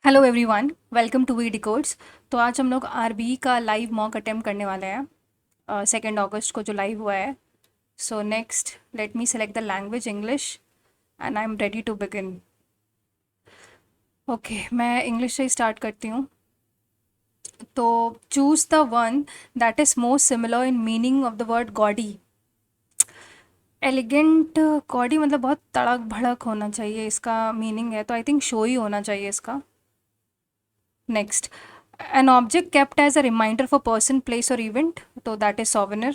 Hello everyone, welcome to V Decodes. तो आज हम लोग आरबी का लाइव मॉक अटेम्प्ट करने वाले हैं 2 अगस्त को जो लाइव हुआ है। So next let me select the language English and I am ready to begin. Okay, मैं इंग्लिश से ही स्टार्ट करती हूँ। तो choose the one that is most similar in meaning of the word gaudy. Elegant gaudy मतलब बहुत तड़क भड़क होना चाहिए, इसका मीनिंग है, तो आई थिंक शो ही होना चाहिए इसका। Next, an object kept as a reminder for person, place or event, so that is souvenir.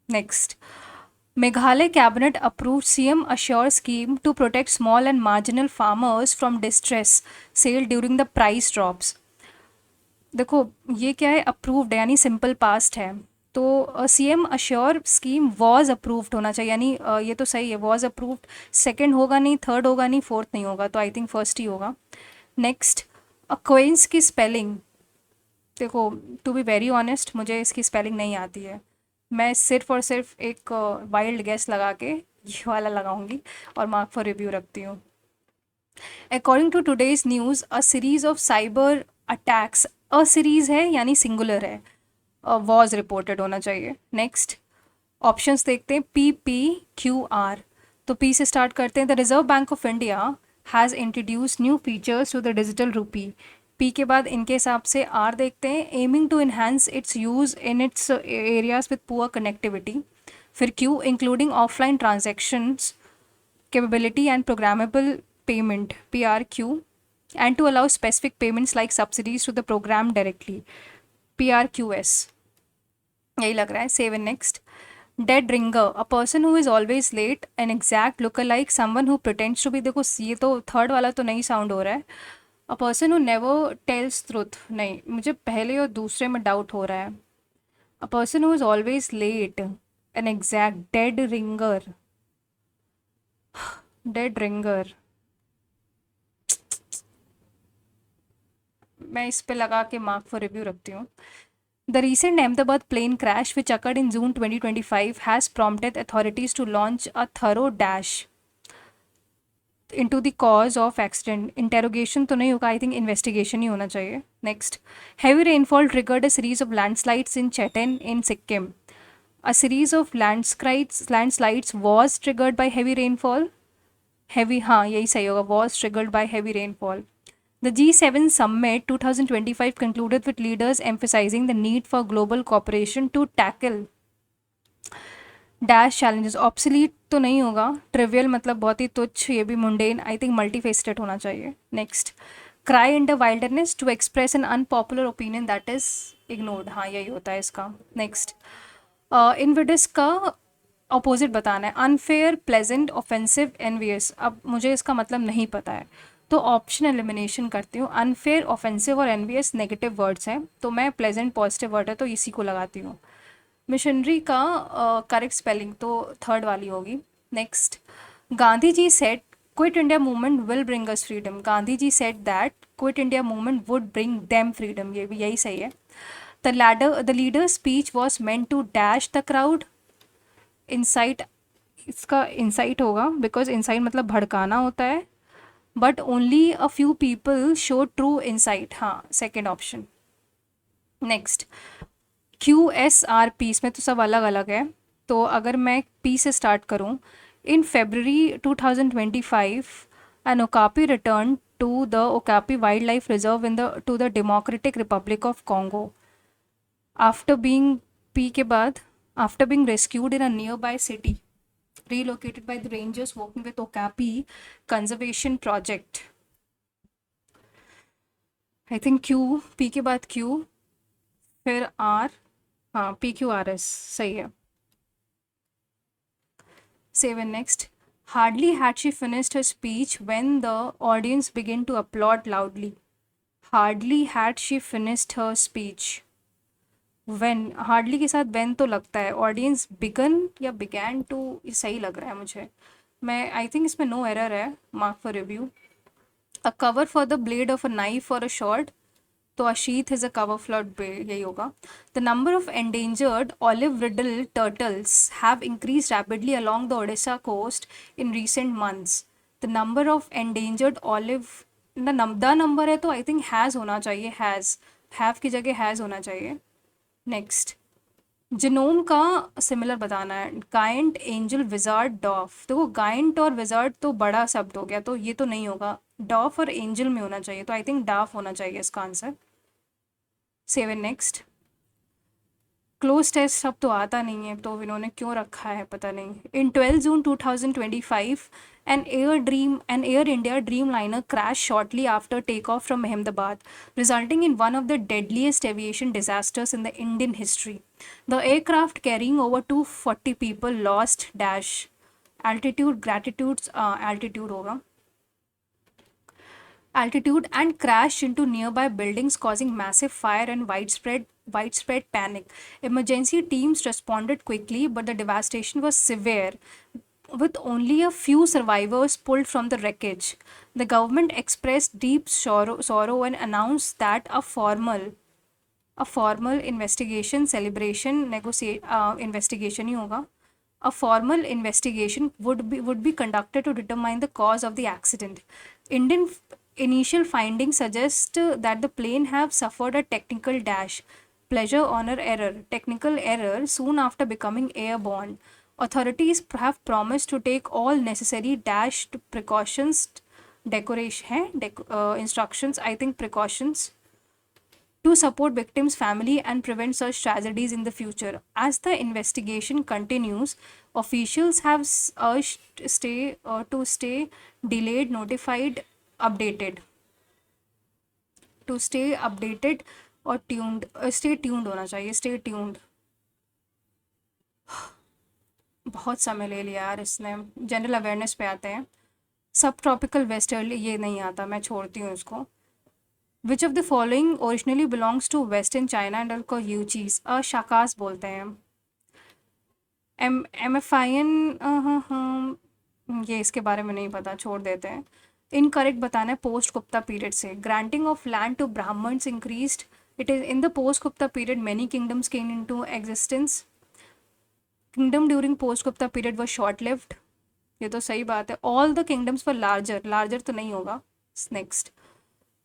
Next, Meghalaya cabinet approved CM Assure scheme to protect small and marginal farmers from distress sale during the price drops. देखो, ये क्या है, approved है यानी simple past है। तो CM assure scheme was approved होना चाहिए, यानी ये तो सही है, वॉज अप्रूव्ड। सेकंड होगा नहीं, थर्ड होगा नहीं, फोर्थ नहीं होगा, तो आई थिंक फर्स्ट ही होगा। नेक्स्ट, अक्वेंस की स्पेलिंग, देखो टू बी वेरी ऑनेस्ट मुझे इसकी स्पेलिंग नहीं आती है। मैं सिर्फ और सिर्फ एक वाइल्ड गेस लगा के ये वाला लगाऊंगी और मार्क फॉर रिव्यू रखती हूँ। According to today's news a series of cyber attacks, a series है यानी सिंगुलर है, वॉज रिपोर्टेड होना चाहिए। नेक्स्ट, ऑप्शंस देखते हैं, पी पी क्यू आर। तो पी से स्टार्ट करते हैं। The Reserve Bank of India has introduce new features to the digital rupee. P के बाद इनके हिसाब से आर देखते हैं, aiming to enhance its use in its areas with poor connectivity. फिर Q, including offline transactions capability and programmable payment, PRQ, and to allow specific payments like subsidies to the program directly, PRQS। यही लग रहा है। Save in next, dead ringer, a person who is always late, an exact look like someone who pretends to be. देखो ये तो third वाला तो नहीं साउंड हो रहा है। A person who never tells truth, नहीं, मुझे पहले और दूसरे में डाउट हो रहा है। A person who is always late, an exact, dead ringer, dead ringer, मैं इस पे लगा के मार्क फॉर रिव्यू रखती हूँ। The recent Ahmedabad plane crash, which occurred in June 2025, has prompted authorities to launch a thorough dash into the cause of accident. Interrogation तो नहीं होगा, आई थिंक इन्वेस्टिगेशन ही होना चाहिए। Next, heavy rainfall triggered a series of landslides in Chetan in Sikkim. A series of landslides was triggered by heavy rainfall. Heavy, हाँ यही सही होगा, was triggered by heavy rainfall. The G7 summit 2025 concluded with leaders emphasizing the need for global cooperation to tackle dash challenges. Obsolete तो नहीं होगा, trivial मतलब बहुत ही तुच्छ, ये भी mundane, आई थिंक multifaceted होना चाहिए। Next, cry in the wilderness, to express an unpopular opinion that is ignored, हाँ यही होता है इसका। नेक्स्ट, इनविडिस का अपोजिट बताना है, अनफेयर, प्लेजेंट, ऑफेंसिव, एनवियस। अब मुझे इसका मतलब नहीं पता है, तो ऑप्शन एलिमिनेशन करती हूँ। अनफेयर, ऑफेंसिव और एनवियस नेगेटिव वर्ड्स हैं, तो मैं प्लेजेंट पॉजिटिव वर्ड है तो इसी को लगाती हूँ। मिशनरी का करेक्ट स्पेलिंग तो थर्ड वाली होगी। Next, Gandhi ji said Quit India Movement will bring us freedom. Gandhi ji said that Quit India Movement would bring them freedom, ये भी यही सही है। The leader speech was meant to dash the crowd. Incite, इसका incite होगा, बिकॉज इंसाइट मतलब भड़काना होता है, but only a few people show true incite, हाँ सेकेंड ऑप्शन। नेक्स्ट, QSRP, इसमें तो सब अलग अलग है, तो अगर मैं पी से स्टार्ट करूँ, in February 2025 an okapi return to the okapi wildlife reserve in the to the Democratic Republic of Congo after being, P के बाद, after being rescued in a nearby city, relocated by the rangers working with Okapi conservation project. I think Q, P के बाद Q, फिर are, हाँ PQRS सही है। Save and next. Hardly had she finished her speech when the audience began to applaud loudly. Hardly had she finished her speech. When, hardly के साथ when तो लगता है, ऑडियंस बिगन या बिगैन टू, ये सही लग रहा है मुझे। मैं आई थिंक इसमें नो एरर है, mark for review. A cover for the blade of a knife और अ शॉर्ट, तो a sheath is a cover for blade, यही होगा। The number of endangered olive riddle turtles have increased rapidly along the Odisha coast in recent months. The number of endangered olive, the number है तो I think has होना चाहिए, have की जगह has होना चाहिए। नेक्स्ट, जिनोम का similar बताना है, गायंट, एंजल, विजार्ड, डॉफ। देखो गायंट और विजार्ड तो बड़ा शब्द हो गया, तो ये तो नहीं होगा, डॉफ और एंजल में होना चाहिए, तो आई थिंक डाफ होना चाहिए इसका आंसर। 7 नेक्स्ट, क्लोज टेस्ट अब तो आता नहीं है, तो इन्होंने क्यों रखा है पता नहीं। इन 12 जून 2025 an Air India Dreamliner crashed shortly after takeoff from Ahmedabad, resulting in one of the deadliest aviation disasters in the Indian history. The aircraft carrying over 240 people lost dash altitude होगा, altitude and crashed into nearby buildings, causing massive fire and widespread panic. Emergency teams responded quickly, but the devastation was severe, with only a few survivors pulled from the wreckage. The government expressed deep sorrow and announced that a formal investigation investigation ही होगा, a formal investigation would be conducted to determine the cause of the accident. Indian initial findings suggest that the plane have suffered a technical error soon after becoming airborne. Authorities have promised to take all necessary precautions, instructions, I think precautions, to support victims' family and prevent such tragedies in the future. As the investigation continues, officials have urged to stay delayed, notified, updated, to stay updated और tuned, stay tuned होना चाहिए, stay tuned। बहुत समय ले लिया यार इसने। General awareness पे आते हैं। सब ट्रॉपिकल वेस्टर्ली, ये नहीं आता, मैं छोड़ती हूँ इसको। Which of the following originally belongs to western China and को यूचीज, शाकास बोलते हैं। एम ये इसके बारे में नहीं पता, छोड़ देते हैं। इनकरेक्ट बताना है पोस्ट गुप्ता पीरियड से। Granting of land to Brahmans increased, it is in the post Gupta period many kingdoms came into existence. Kingdom during post Gupta period was short lived, ये तो सही बात है। All the kingdoms were larger तो नहीं होगा। Next,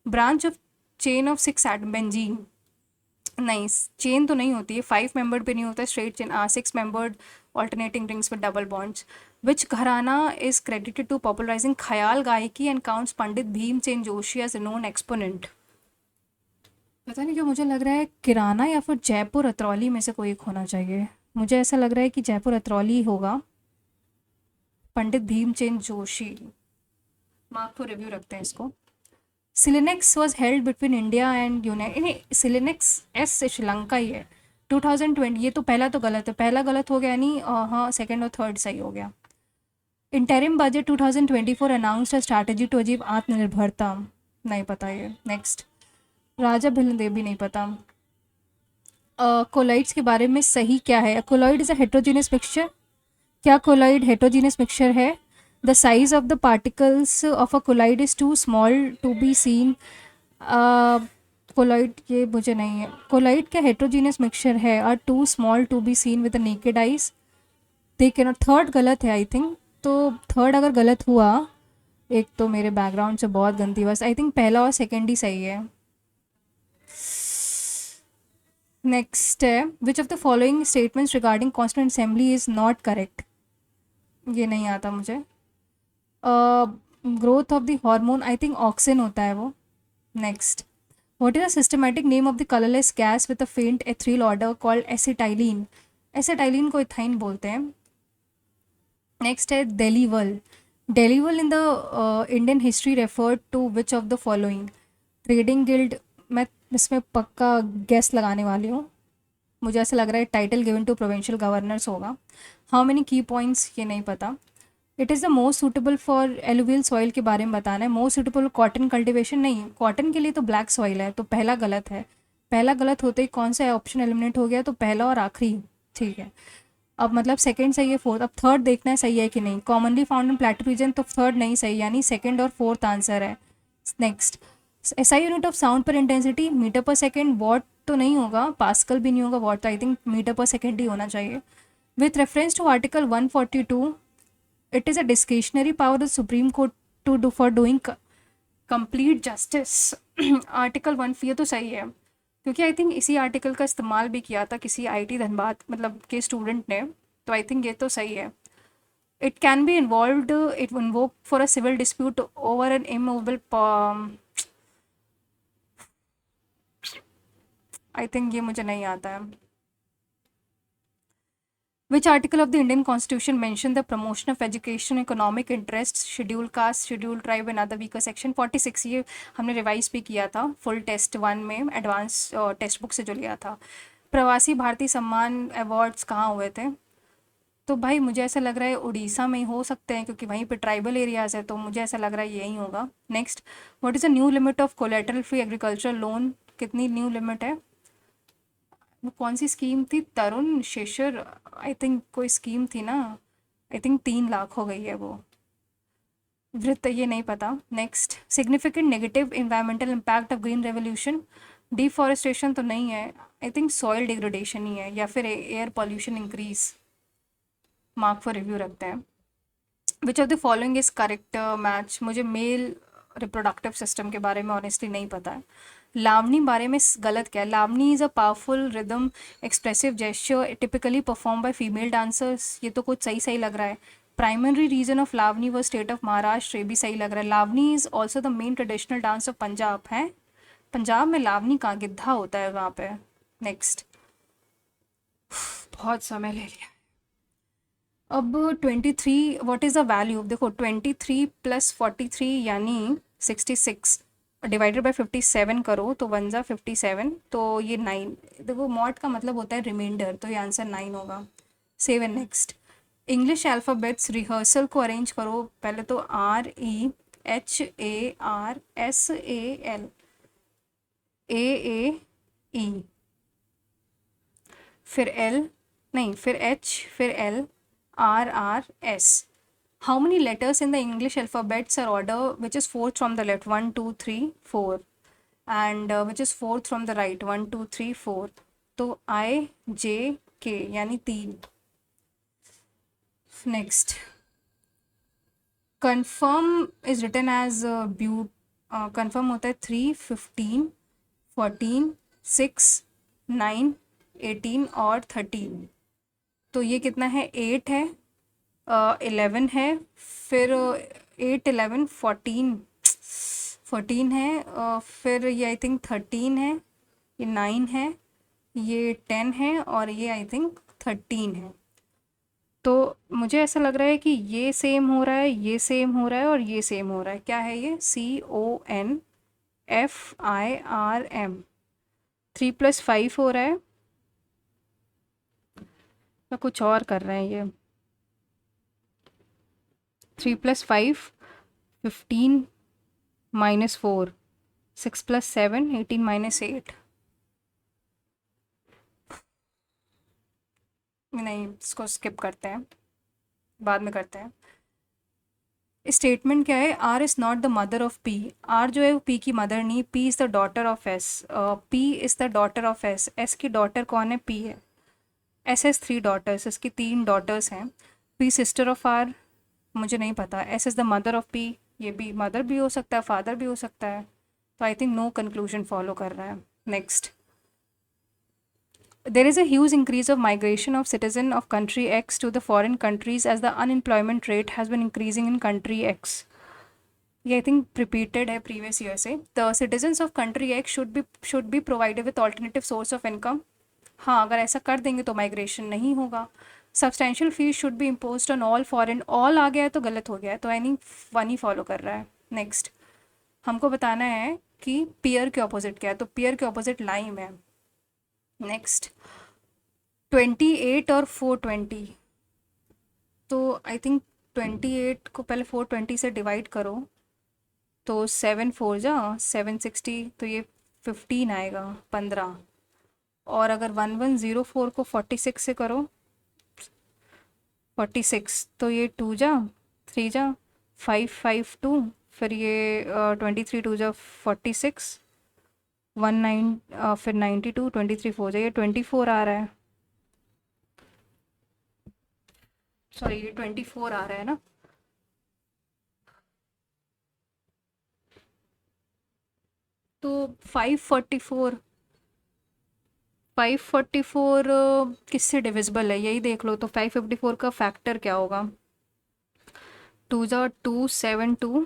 branch of chain of 6 at benzene, नहीं chain तो नहीं होती है, 5 मेंबर्ड भी नहीं होता है straight chain, 6 membered alternating rings with double bonds. Which gharana is credited to popularising khayal gayaki and counts Pandit Bhimsen Joshi as known exponent. पता नहीं क्यों मुझे लग रहा है किराना या फिर जयपुर अतरौली में से कोई एक होना चाहिए। मुझे ऐसा लग रहा है कि जयपुर अतरौली होगा। Pandit Bhimsen Joshi, mark for review रखते हैं इसको। SLINEX was held between India and United, SLINEX एस श्रीलंका ही है। 2020, ये तो पहला तो गलत है, पहला गलत हो गया नहीं, हाँ सेकंड और थर्ड सही हो गया। Interim budget 2024 announced a strategy to achieve Atmanirbharta, नहीं पता ये। नेक्स्ट, राजा भिलन भी नहीं पता। कोलाइड्स के बारे में सही क्या है? Colloid is a heterogeneous mixture. क्या कोलाइड हेट्रोजीनियस मिक्सचर है? The size of the particles of a colloid is too small to be seen. Colloid, ये मुझे नहीं है। colloid क्या heterogeneous mixture है? are too small to be seen with the naked eyes. they cannot, third गलत है I think. तो third अगर गलत हुआ, एक तो मेरे बैकग्राउंड से बहुत गंदी बस, आई थिंक पहला और सेकेंड ही सही है। नेक्स्ट है, which of the following statements regarding constituent assembly is not correct, ये नहीं आता मुझे। Growth of the hormone, I think auxin होता है वो। Next, what is the systematic name of the colourless gas with a faint ethereal odour called acetylene? Acetylene को ethyne बोलते हैं। नेक्स्ट है डेलीवल। डेलीवल in the Indian history referred to which of the following? Trading guild, मैं इसमें पक्का gas लगाने वाली हूँ, मुझे ऐसा लग रहा है title given to provincial governors होगा। हाउ मेनी की पॉइंट्स, ये नहीं पता। It is the most suitable for alluvial soil के बारे में बताना है। मोस्ट सूटेबल कॉटन कल्टिवेशन, नहीं कॉटन के लिए तो ब्लैक सॉइल है, तो पहला गलत है। पहला गलत होते ही कौन सा ऑप्शन एलिमिनेट हो गया? तो पहला और आखिरी, ठीक है। अब मतलब सेकंड सही है, फोर्थ, अब थर्ड देखना है सही है कि नहीं। Commonly found in plateau region, तो थर्ड नहीं सही, यानी सेकंड और फोर्थ आंसर है। Next, SI unit of sound पर intensity metre per second. Watt तो नहीं होगा, पास्कल भी नहीं होगा, वॉट तो I think metre per second ही होना चाहिए। With reference to article 142, it is a discretionary power of the Supreme Court to do for doing complete justice article 1, ये तो सही है, क्योंकि आई थिंक इसी आर्टिकल का इस्तेमाल भी किया था किसी आईटी धनबाद मतलब के स्टूडेंट ने, तो आई थिंक ये तो सही है। It can be involved, it invoke for a civil dispute over an immovable, I think ये मुझे नहीं आता है। Which article of the Indian Constitution mention the promotion of education, economic interests, scheduled caste, scheduled tribe and other weaker section? 46, ये हमने revise भी किया था फुल टेस्ट 1 में, एडवांस टेक्स्ट बुक से जो लिया था। प्रवासी भारतीय सम्मान अवार्ड्स कहाँ हुए थे? तो भाई मुझे ऐसा लग रहा है उड़ीसा में ही हो सकते हैं, क्योंकि वहीं पे ट्राइबल एरियाज है, तो मुझे ऐसा लग रहा है यही होगा। Next, what is the new limit of collateral free agriculture loan? कितनी न्यू लिमिट है? वो कौन सी स्कीम थी? तरुण शेषर आई थिंक कोई स्कीम थी ना, आई थिंक 3 लाख हो गई है वो। वृत्त ये नहीं पता। Next, significant negative environmental impact of green revolution? Deforestation तो नहीं है, आई थिंक सॉइल डिग्रेडेशन ही है, या फिर air pollution increase. Mark for review रखते हैं। विच of the following is correct match? मुझे मेल रिप्रोडक्टिव सिस्टम के बारे में ऑनेस्टली नहीं पता है। लावनी बारे में गलत क्या है? Lavani is a powerful rhythm expressive gesture typically perform by female dancers, ये तो कुछ सही सही लग रहा है। प्राइमरी रीजन ऑफ लावनी व स्टेट ऑफ महाराष्ट्र, ये भी सही लग रहा है। Lavani is also the main traditional dance of Punjab है। पंजाब में लावनी कहाँ, गिद्धा होता है वहाँ पे। नेक्स्ट, बहुत समय ले लिया। अब 23, व्हाट इज़ द वैल्यू? देखो 23 प्लस 43 यानी 66, डिवाइडेड बाय 57 करो तो 1 जा 57, तो ये 9। देखो मॉड का मतलब होता है रिमाइंडर, तो ये आंसर 9 होगा। Save and next, English alphabets rehearsal को अरेंज करो। पहले तो REHARSAL, AAE, फिर L, नहीं फिर H, फिर L, RRS. How many letters in the English alphabets are order which is fourth from the left? 1 2 3 4, and which is fourth from the right? 1 2 3 4, तो IJK यानी 3। Next, confirm is written as confirm होता है 3 15 14 6 9 18 और 13, तो ये कितना है? 8 है, 11 है, फिर 8 11 14, 14 है, फिर ये आई थिंक 13 है, ये 9 है, ये 10 है, और ये आई थिंक 13 है। तो मुझे ऐसा लग रहा है कि ये सेम हो रहा है, ये सेम हो रहा है, और ये सेम हो रहा है। क्या है ये? CONFIRM। 3 + 5 हो रहा है, या कुछ और कर रहे हैं ये? 3 + 5 15 -4, 6 + 7 18 -8। नहीं, इसको स्किप करते हैं, बाद में करते हैं। स्टेटमेंट क्या है? R is not the mother of P. R जो है वो पी की मदर नहीं, P is the daughter of S. P is the daughter of S. S की डॉटर कौन है? पी है। एस एस 3 डॉटर्स, इसकी 3 डॉटर्स हैं। पी सिस्टर ऑफ आर, मुझे नहीं पता। S is the mother of P, ये भी मदर भी हो सकता है, फादर भी हो सकता है, तो I think no conclusion follow कर रहा है। Next, there is a huge increase of migration of citizen of country X to the foreign countries as the unemployment rate has been increasing in country X. ये I think repeated है previous year से। The citizens of country X should be provided with alternative source of income. हाँ, अगर ऐसा कर देंगे तो migration नहीं होगा। Substantial fees should be imposed on all foreign, all आ गया है तो गलत हो गया है, तो आई थिंक 1 ही फॉलो कर रहा है। नेक्स्ट, हमको बताना है कि पियर के ऑपोजिट क्या है, तो पियर के ऑपोजिट लाइम है। नेक्स्ट, 28 और 420, तो आई थिंक 28 को पहले 420 से डिवाइड करो, तो 7 4 जा 760, तो ये 15 आएगा, 15। और अगर 1104 को 46 से करो, 46, तो ये 2 जा 3 जा 5 5 2, फिर ये 23 2 जा 46, 19 फिर 92, 23 4 जा, ये 24 आ रहा है। सॉरी, ये 24 आ रहा है ना। 544, 544 किससे डिविजिबल है यही देख लो। तो 554 का फैक्टर क्या होगा? 2 × 2 = 7 2,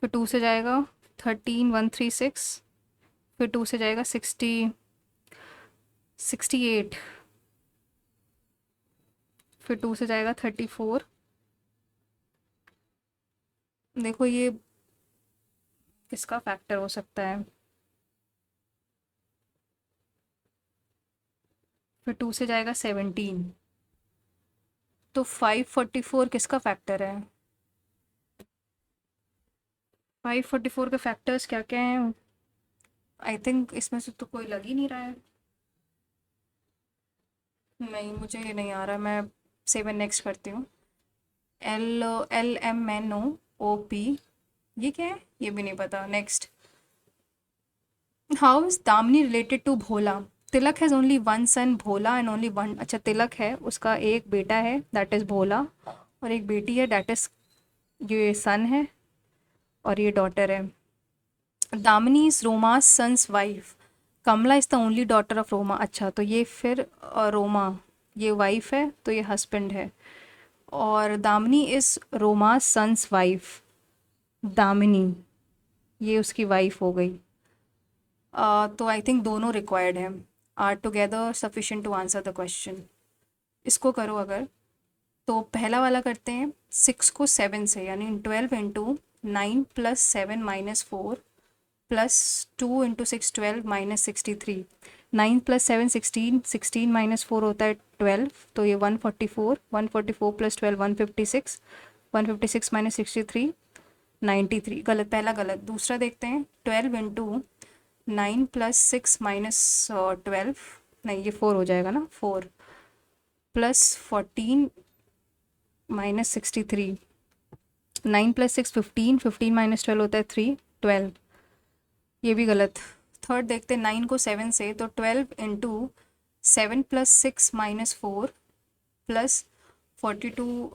फिर 2 से जाएगा 13 136, फिर 2 से जाएगा 68, फिर 2 से जाएगा 34। देखो ये किसका फैक्टर हो सकता है? फिर 2 से जाएगा 17। तो 544 किसका फैक्टर है? 544 के फैक्टर्स क्या क्या हैं? आई थिंक इसमें से तो कोई लग ही नहीं रहा है। नहीं, मुझे ये नहीं आ रहा। मैं 7 नेक्स्ट करती हूँ। LMNO OP, ये क्या है? ये भी नहीं पता। Next, how is Damini related to Bhola? Tilak has only one son Bhola and only one, अच्छा तिलक है उसका एक बेटा है दैट इज़ भोला, और एक बेटी है दैट इज़, ये सन है और ये डॉटर है। Damini is Roma's sons wife, Kamala is the only daughter of Roma. अच्छा तो ये फिर रोमा ये वाइफ है तो ये हस्बैंड है, और Damini is Roma's sons wife, Damini ये उसकी वाइफ हो गई। तो आई थिंक दोनों रिक्वायर्ड हैं, are together sufficient to answer the question. इसको करो अगर, तो पहला वाला करते हैं 6 को 7 से, यानी 12 इंटू 9 + 7 - 4 + 2 इंटू 6 12 - 63। 9 + 7 16, 16 - 4 होता है 12, तो ये 144, 144 + 12 156, 156 - 63 93। गलत, पहला गलत। दूसरा देखते हैं 12 इंटू 9 + 6 - 12, नहीं ये 4 हो जाएगा ना, 4 + 14 - 63। 9 + 6 15, 15 - 12 होता है 3, 12, ये भी गलत। थर्ड देखते हैं 9 को 7 से, तो 12 इंटू 7 + 6 - 4 + 42,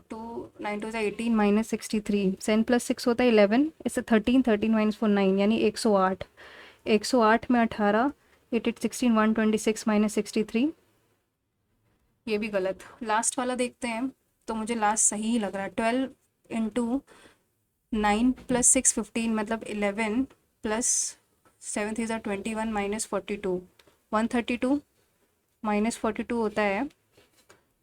2 9 2 18 - 63, 7 + 6 होता है 11, इससे 13, 13 - 4 9, यानी 108। 108 में 18, 8 8 16, 126 - 63, ये भी गलत। लास्ट वाला देखते हैं, तो मुझे लास्ट सही ही लग रहा है। 12 इंटू 9 + 6 15, मतलब 11 + 7 3 21 - 42, 132 - 42 होता है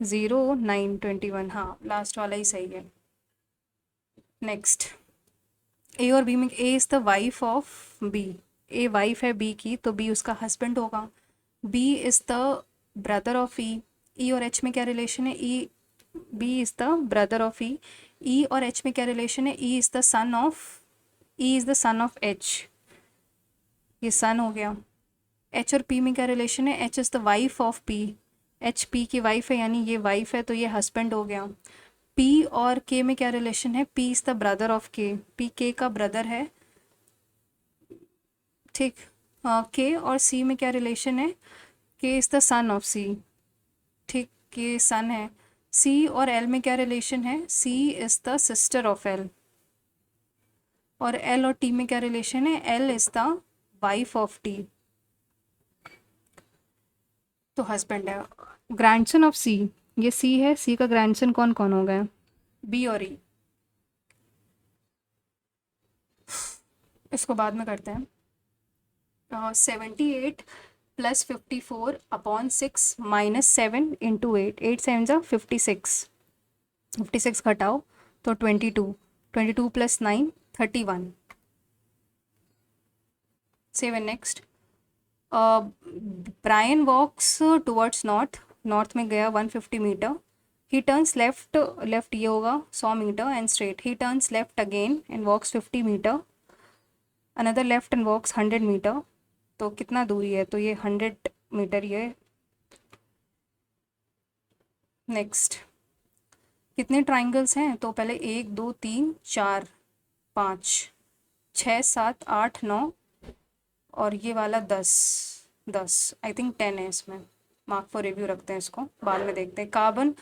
0 9 21। हाँ लास्ट वाला ही सही है। नेक्स्ट, ए और बी में, A is the wife of B, A wife है बी की, तो बी उसका हस्बैंड होगा। B is the brother of E, E और एच में क्या रिलेशन है? E, B is the brother of E, E और एच में क्या रिलेशन है? E is the son of, E is the son of H, ये सन हो गया। एच और पी में क्या रिलेशन है? H is the wife of P, H P की वाइफ है, यानी ये वाइफ है तो ये हस्बैंड हो गया। पी और के में क्या रिलेशन है? P is the brother of के, पी के का ब्रदर है, ठीक। के और सी में क्या रिलेशन है? के इज़ द सन ऑफ सी, ठीक, के सन है। सी और एल में क्या रिलेशन है? C is the sister of L. और एल और टी में क्या रिलेशन है? L is the wife of T, तो हस्बैंड है। ग्रैंडसन ऑफ सी, ये सी है, सी का ग्रैंडसन कौन कौन हो गया? बी और ई। इसको बाद में करते हैं। 78 + 54/6 - 7 × 8, 8 7 ज़ा 56, 56 घटाओ तो 22, 22 + 9 31। 7 next, Brian walks towards north, north में गया 150 metre. He turns left, left ये होगा 100 metre and straight. He turns left again and walks 50 metre, another left and walks 100 metre. तो कितना दूरी है? तो ये 100 मीटर ये। नेक्स्ट, कितने ट्राइंगल्स हैं? तो पहले 1 2 3 4 5 6 7 8 9, और ये वाला 10 10, आई थिंक 10 है इसमें। मार्क फॉर रिव्यू रखते हैं इसको, बाद में देखते हैं। कार्बन,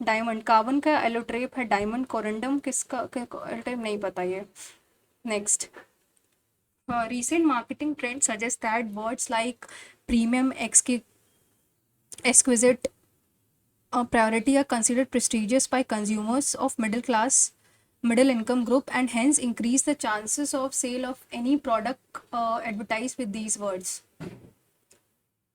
डायमंड, कार्बन का एलोट्रेप है डायमंड, कोरेंडम किसका एलोट्रेप नहीं पता ये। Next, Recent marketing trends suggest that words like premium, exquisite, priority are considered prestigious by consumers of middle class, middle income group, and hence increase the chances of sale of any product advertised with these words.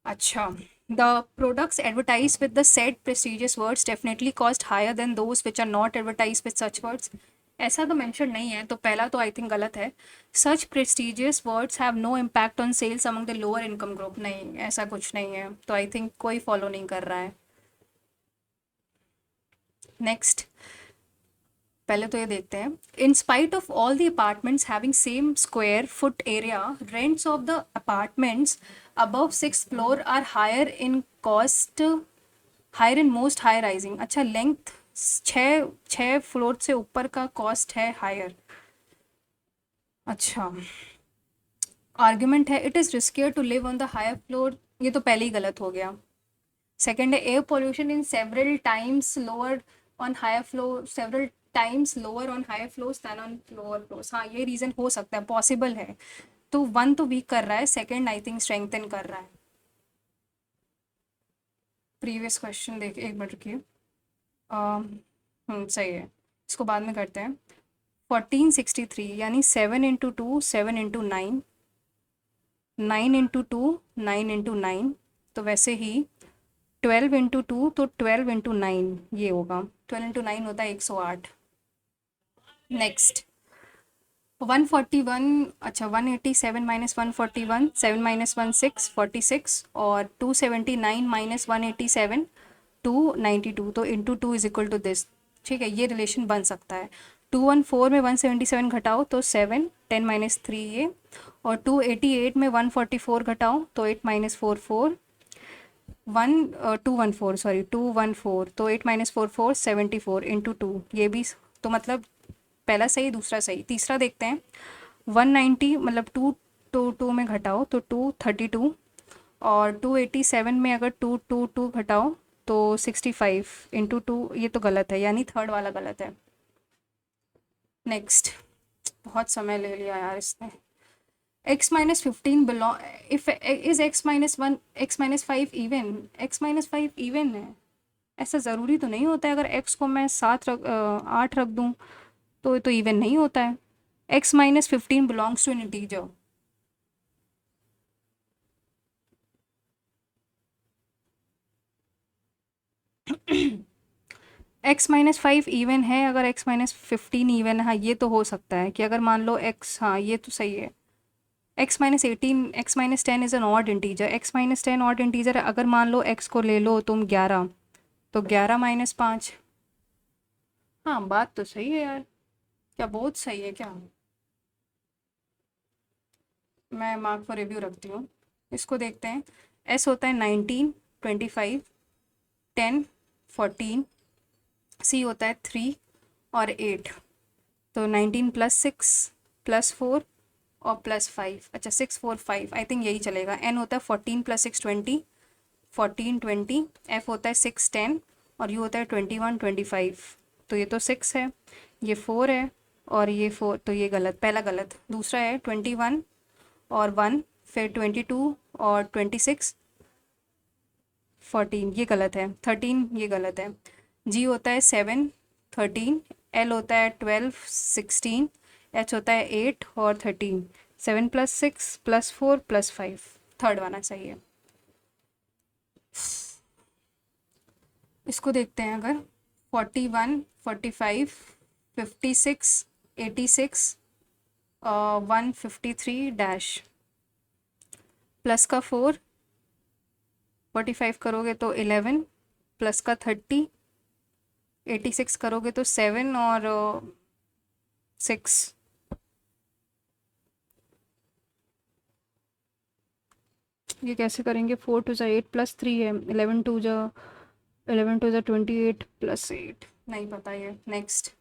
Acha. The products advertised with the said prestigious words definitely cost higher than those which are not advertised with such words. ऐसा तो mention नहीं है, तो पहला तो I think गलत है. Such prestigious words have no impact on sales among the lower income group. नहीं, ऐसा कुछ नहीं है, तो आई थिंक कोई फॉलो नहीं कर रहा है. नेक्स्ट, पहले तो ये देखते हैं. In spite of all the apartments having same square foot area, rents of the apartments above sixth floor are higher in cost, higher in most high rising. अच्छा, लेंथ छः छः फ्लोर से ऊपर का कॉस्ट है हायर. अच्छा, argument है it is riskier to live on the higher floor. ये तो पहले ही गलत हो गया. सेकेंड है air pollution in several times lower on higher floor, several times lower on higher floors than on lower floors. हाँ, ये रीज़न हो सकता है, पॉसिबल है. तो वन तो वीक कर रहा है, सेकेंड आई थिंक स्ट्रेंथन कर रहा है. प्रीवियस क्वेश्चन देख, एक मिनट रुकिए. सही है, इसको बाद में करते हैं. 1463 यानी 7 × 2 7 × 9, 9 × 2 9 × 9. तो वैसे ही 12 × 2 तो 12 × 9 ये होगा. 12 × 9 होता है 108. नेक्स्ट, 141. अच्छा, 187 माइनस 141, 7 माइनस 1 6 46, और 279 माइनस 187 292. तो into 2 is equal to this. ठीक है, ये रिलेशन बन सकता है. 214 में 177 घटाओ तो 7, 10 माइनस 3 ये, और 288 में 144 घटाओ तो 8 माइनस 4 4, 214 सॉरी 214, तो 8 माइनस 4 4 74 इंटू 2. ये भी तो मतलब पहला सही, दूसरा सही. तीसरा देखते हैं. 190 मतलब 2 2 2 में घटाओ तो 232, और 287 में अगर 2 2 2 घटाओ तो 65 इंटू 2. ये तो गलत है, यानी थर्ड वाला गलत है. नेक्स्ट, बहुत समय ले लिया यार इसने. x minus 15 belong if is x minus 1 x minus 5 even. x minus 5 even है, ऐसा ज़रूरी तो नहीं होता है. अगर x को मैं 8 रख दूँ तो इवन नहीं होता है. x minus 15 belongs to an integer. x minus 5 even है अगर x माइनस 15 इवन है. हाँ, ये तो हो सकता है कि अगर मान लो x, हाँ ये तो सही है. x minus 18, x minus 10 is an odd integer. x minus 10 odd integer है. अगर मान लो x को ले लो तुम 11, तो 11 माइनस 5. हाँ, बात तो सही है यार. क्या बहुत सही है क्या? मैं मार्क फॉर रिव्यू रखती हूँ. इसको देखते हैं. s होता है 19 25 10 14, c होता है 3 और 8. तो 19 प्लस 6 प्लस 4 और प्लस 5. अच्छा, 6 4 5 आई थिंक यही चलेगा. n होता है 14 प्लस 6 20, 14 20. f होता है 6 10, और u होता है 21 25. तो ये तो 6 है, ये 4 है, और ये 4. तो ये गलत, पहला गलत. दूसरा है 21 और 1, फिर 22 और 26 14, ये गलत है. 13, ये गलत है. g होता है 7 13, l होता है 12 16, h होता है 8 और 13. 7 प्लस 6 प्लस 4 प्लस 5, थर्ड वाला सही है. इसको देखते हैं. अगर 41 45 56 86 153 डैश, प्लस का 4, 45 करोगे तो 11, प्लस का 30, 86 करोगे तो 7 और 6. ये कैसे करेंगे? 4 टू ज़ा 8 प्लस 3 है, 11 टू ज़ा 28 प्लस 8. नहीं पता ये. Next,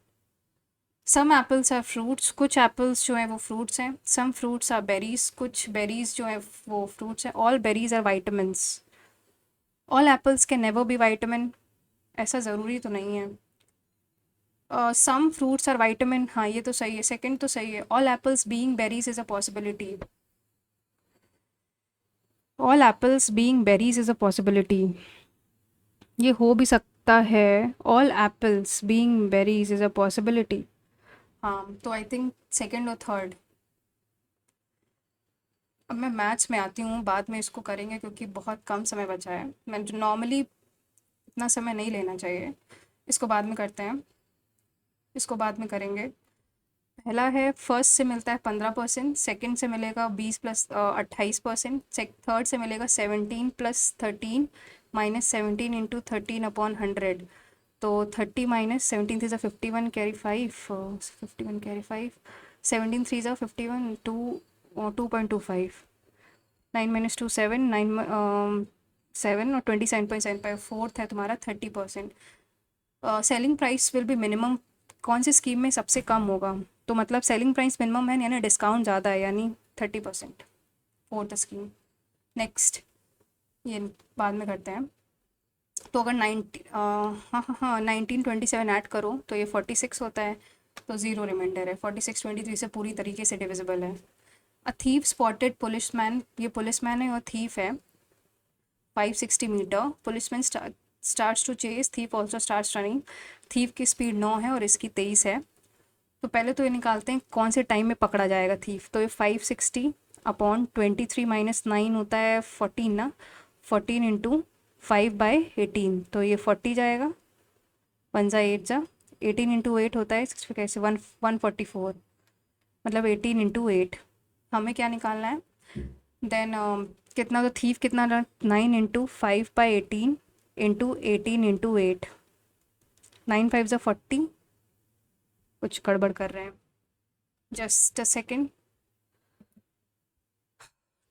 some apples are fruits. कुछ एप्पल्स जो हैं वो फ्रूट्स हैं. Some fruits are berries. कुछ बेरीज जो हैं वो फ्रूट्स हैं. All berries are vitamins. All apples can never be vitamin. ऐसा ज़रूरी तो नहीं है. सम फ्रूट्स आर विटामिन, हाँ ये तो सही है, सेकंड तो सही है. All apples being berries is a possibility. All apples being berries is a possibility, ये हो भी सकता है. All apples being berries is a possibility. हाँ तो आई थिंक सेकंड और थर्ड. अब मैं मैथ्स में आती हूँ, बाद में इसको करेंगे क्योंकि बहुत कम समय बचा है. मैं जो नॉर्मली इतना समय नहीं लेना चाहिए, इसको बाद में करते हैं, इसको बाद में करेंगे. पहला है फर्स्ट से मिलता है 15%, सेकंड से मिलेगा 20 + 28%, थर्ड से मिलेगा 17 + 13 -17 इंटू 13/100. तो 30 - 17 is a 51 carry 5, 51 carry 5, 17 3 is a 51, 2.25, 9 - 2 7, 7 और 27.75. फोर्थ है तुम्हारा 30%. Selling price will be minimum, कौन सी स्कीम में सबसे कम होगा? तो मतलब सेलिंग प्राइस मिनिमम है यानी डिस्काउंट ज़्यादा है, यानी 30%, फोर्थ स्कीम. नेक्स्ट, ये बाद में करते हैं. तो अगर 90, हाँ 1927 ऐड करो तो ये 46 होता है. तो ज़ीरो रिमाइंडर है. 46 23 से पूरी तरीके से डिविजिबल है. अ थीव स्पॉटेड पुलिसमैन, ये पुलिसमैन है और थीफ है. 560 metre, policeman starts to chase, thief also starts running. Thief की स्पीड 9 है और इसकी 23 है. तो पहले तो ये निकालते हैं कौन से टाइम में पकड़ा जाएगा थीफ. तो ये 560/23 - 9 होता है 14 ना. 14 इंटू 5/18, तो ये 40 जाएगा. 1 जा 8 जा, 18 इंटू 8 होता है 60, कैसे 144, मतलब 18 इंटू 8. हमें क्या निकालना है देन? कितना, तो थीफ कितना रहा? 9 इंटू 5/18 इंटू 18 इंटू 8, 9 5 जा 40. कुछ गड़बड़ कर रहे हैं, जस्ट अ सेकेंड.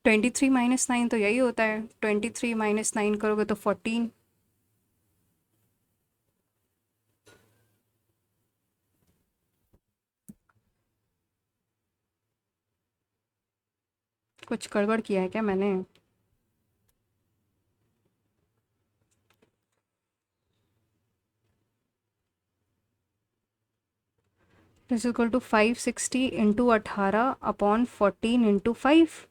23 - 9 तो यही होता है. 23 - 9 करोगे तो 14. कुछ गड़बड़ किया है क्या मैंने? This equal to 560 into 18/14 into 5.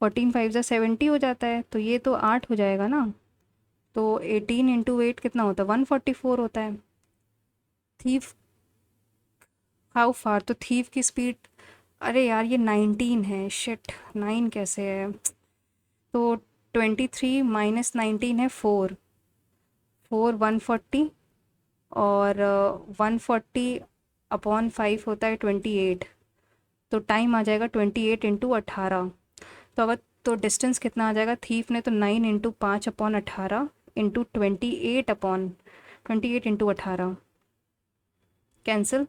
14 5 जा 70 हो जाता है, तो ये तो 8 हो जाएगा ना. तो 18 इंटू 8 कितना होता है? 144 होता है. थीफ, हाउ फार, तो थीफ की स्पीड, अरे यार ये 19 है, शिट 9 कैसे है? तो 23 - 19 है 4, 140, और 140/5 होता है 28. तो टाइम आ जाएगा 28 इंटू 18. तो अगर, तो डिस्टेंस कितना आ जाएगा? थीफ ने तो 9 इंटू 5/18 इंटू 28 इंटू 18, कैंसिल.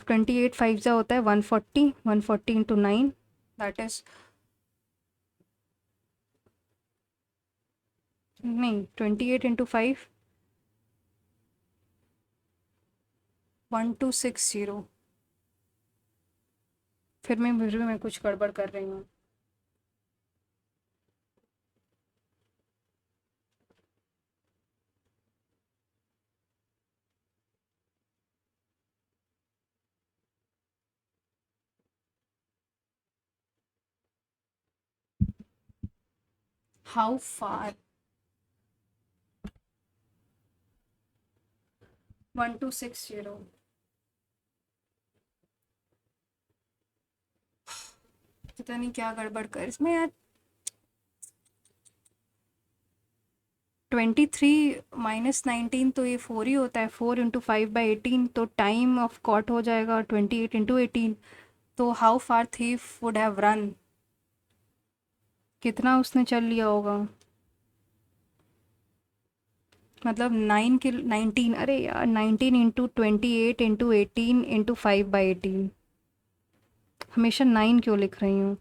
28 5 जा होता है 140, 140 इंटू 9, दैट इज, नहीं 28 इंटू 5, 1260. फिर भी मैं कुछ गड़बड़ कर रही हूँ. How far, 1260. पता नहीं क्या गड़बड़ कर इसमें यार. 23 - 19 तो ये 4 ही होता है. 4 इंटू 5/18, तो टाइम ऑफ कॉट हो जाएगा 28 इंटू 18. तो how far thief would have run, कितना उसने चल लिया होगा? मतलब 19, अरे यार 19 इंटू 28 इंटू 18 इंटू 5/18, हमेशा 9 क्यों लिख रही हूँ?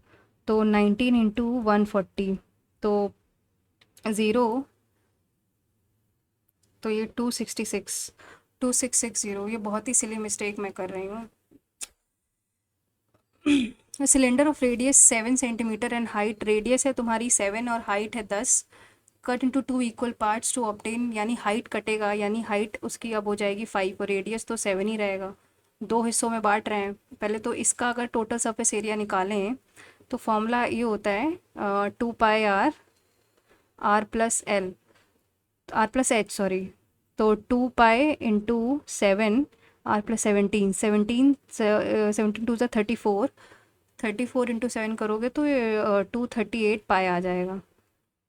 तो 19 इंटू 140, तो ज़ीरो, तो ये 2660. ये बहुत ही सिली मिस्टेक मैं कर रही हूँ. Cylinder of radius 7 centimetre and height, radius है तुम्हारी 7 और हाइट है 10. Cut into two equal parts to obtain, यानी हाइट कटेगा, यानी हाइट उसकी अब हो जाएगी 5 और रेडियस तो 7 ही रहेगा। दो हिस्सों में बांट रहे हैं। पहले तो इसका अगर टोटल सरफेस एरिया निकालें तो फॉर्मूला ये होता है 2 pi R R plus H sorry. तो 2 pi into 7 R plus 17, 17 two 34, 34 into 7 करोगे तो ये 238 पाई आ जाएगा।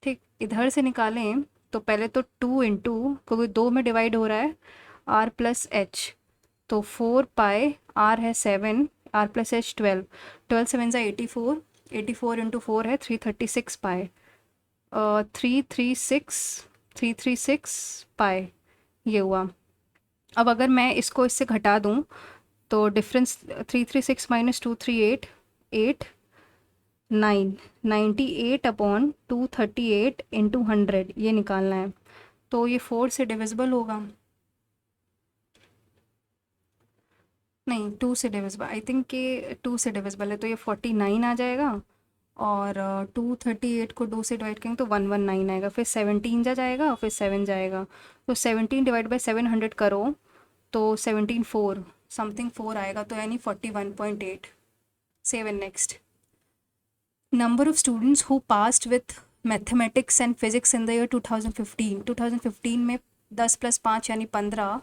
ठीक, इधर से निकालें तो पहले तो 2 इंटू, क्योंकि 2 में डिवाइड हो रहा है, आर प्लस एच, तो 4 पाई, आर है 7, आर प्लस एच 12, 12 7 ज़ा 84, 84 इंटू 4 है 336 पाई, 336 पाई ये हुआ। अब अगर मैं इसको इससे घटा दूं तो डिफरेंस 336 माइनस 238, 8, 9, 98/238 इंटू 100 ये निकालना है। तो ये 4 से डिविजिबल होगा, नहीं 2 से डिविजिबल, आई थिंक कि 2 से डिविजिबल है, तो ये 49 आ जाएगा। और 238 को 2 से डिवाइड करेंगे तो 119 आएगा, फिर 17 जाएगा, फिर 7 जाएगा, तो 17 डिवाइड बाई 700 करो तो 17 4 समथिंग 4 आएगा, तो यानी 41.8। 7 next, number of students who passed with mathematics and physics in the year 2015, 2015 में 10 + 5 यानी 15,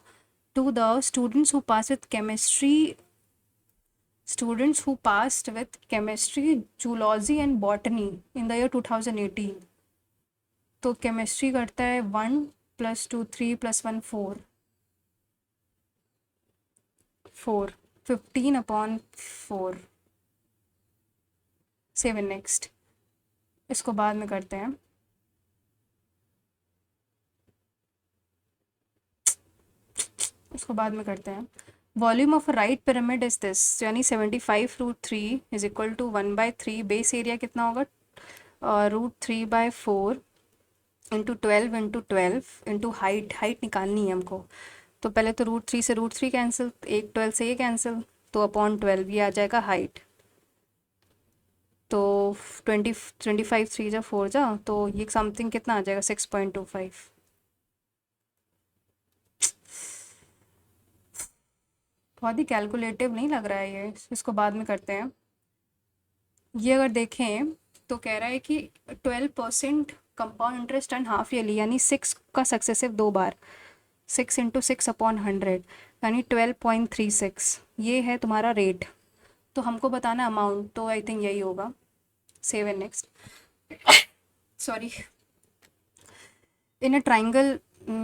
to the students who passed with chemistry, zoology and botany in the year 2018। तो केमिस्ट्री करता है 1 + 2 3 + 1 4, 15/4। 7 नेक्स्ट, इसको बाद में करते हैं। Volume of right pyramid is this, यानी 75√3 is equal to 1/3। Base area कितना होगा, √3/4 इंटू 12 इंटू 12 इंटू हाइट निकालनी है हमको। तो पहले तो √3 से √3 कैंसिल, एक 12 से ये कैंसिल, तो अपॉन 12 ये आ जाएगा हाइट। तो 25 3 जा 4 जा, तो ये समथिंग कितना आ जाएगा 6.25। बहुत ही कैलकुलेटिव नहीं लग रहा है ये, इसको बाद में करते हैं। ये अगर देखें तो कह रहा है कि 12% compound interest and half yearly, यानी 6 का सक्सेसिव 2 बार, 6 इंटू 6/100 यानी 12.36, ये है तुम्हारा रेट। तो हमको बताना अमाउंट, तो आई थिंक यही होगा। 7 next, sorry, in a triangle,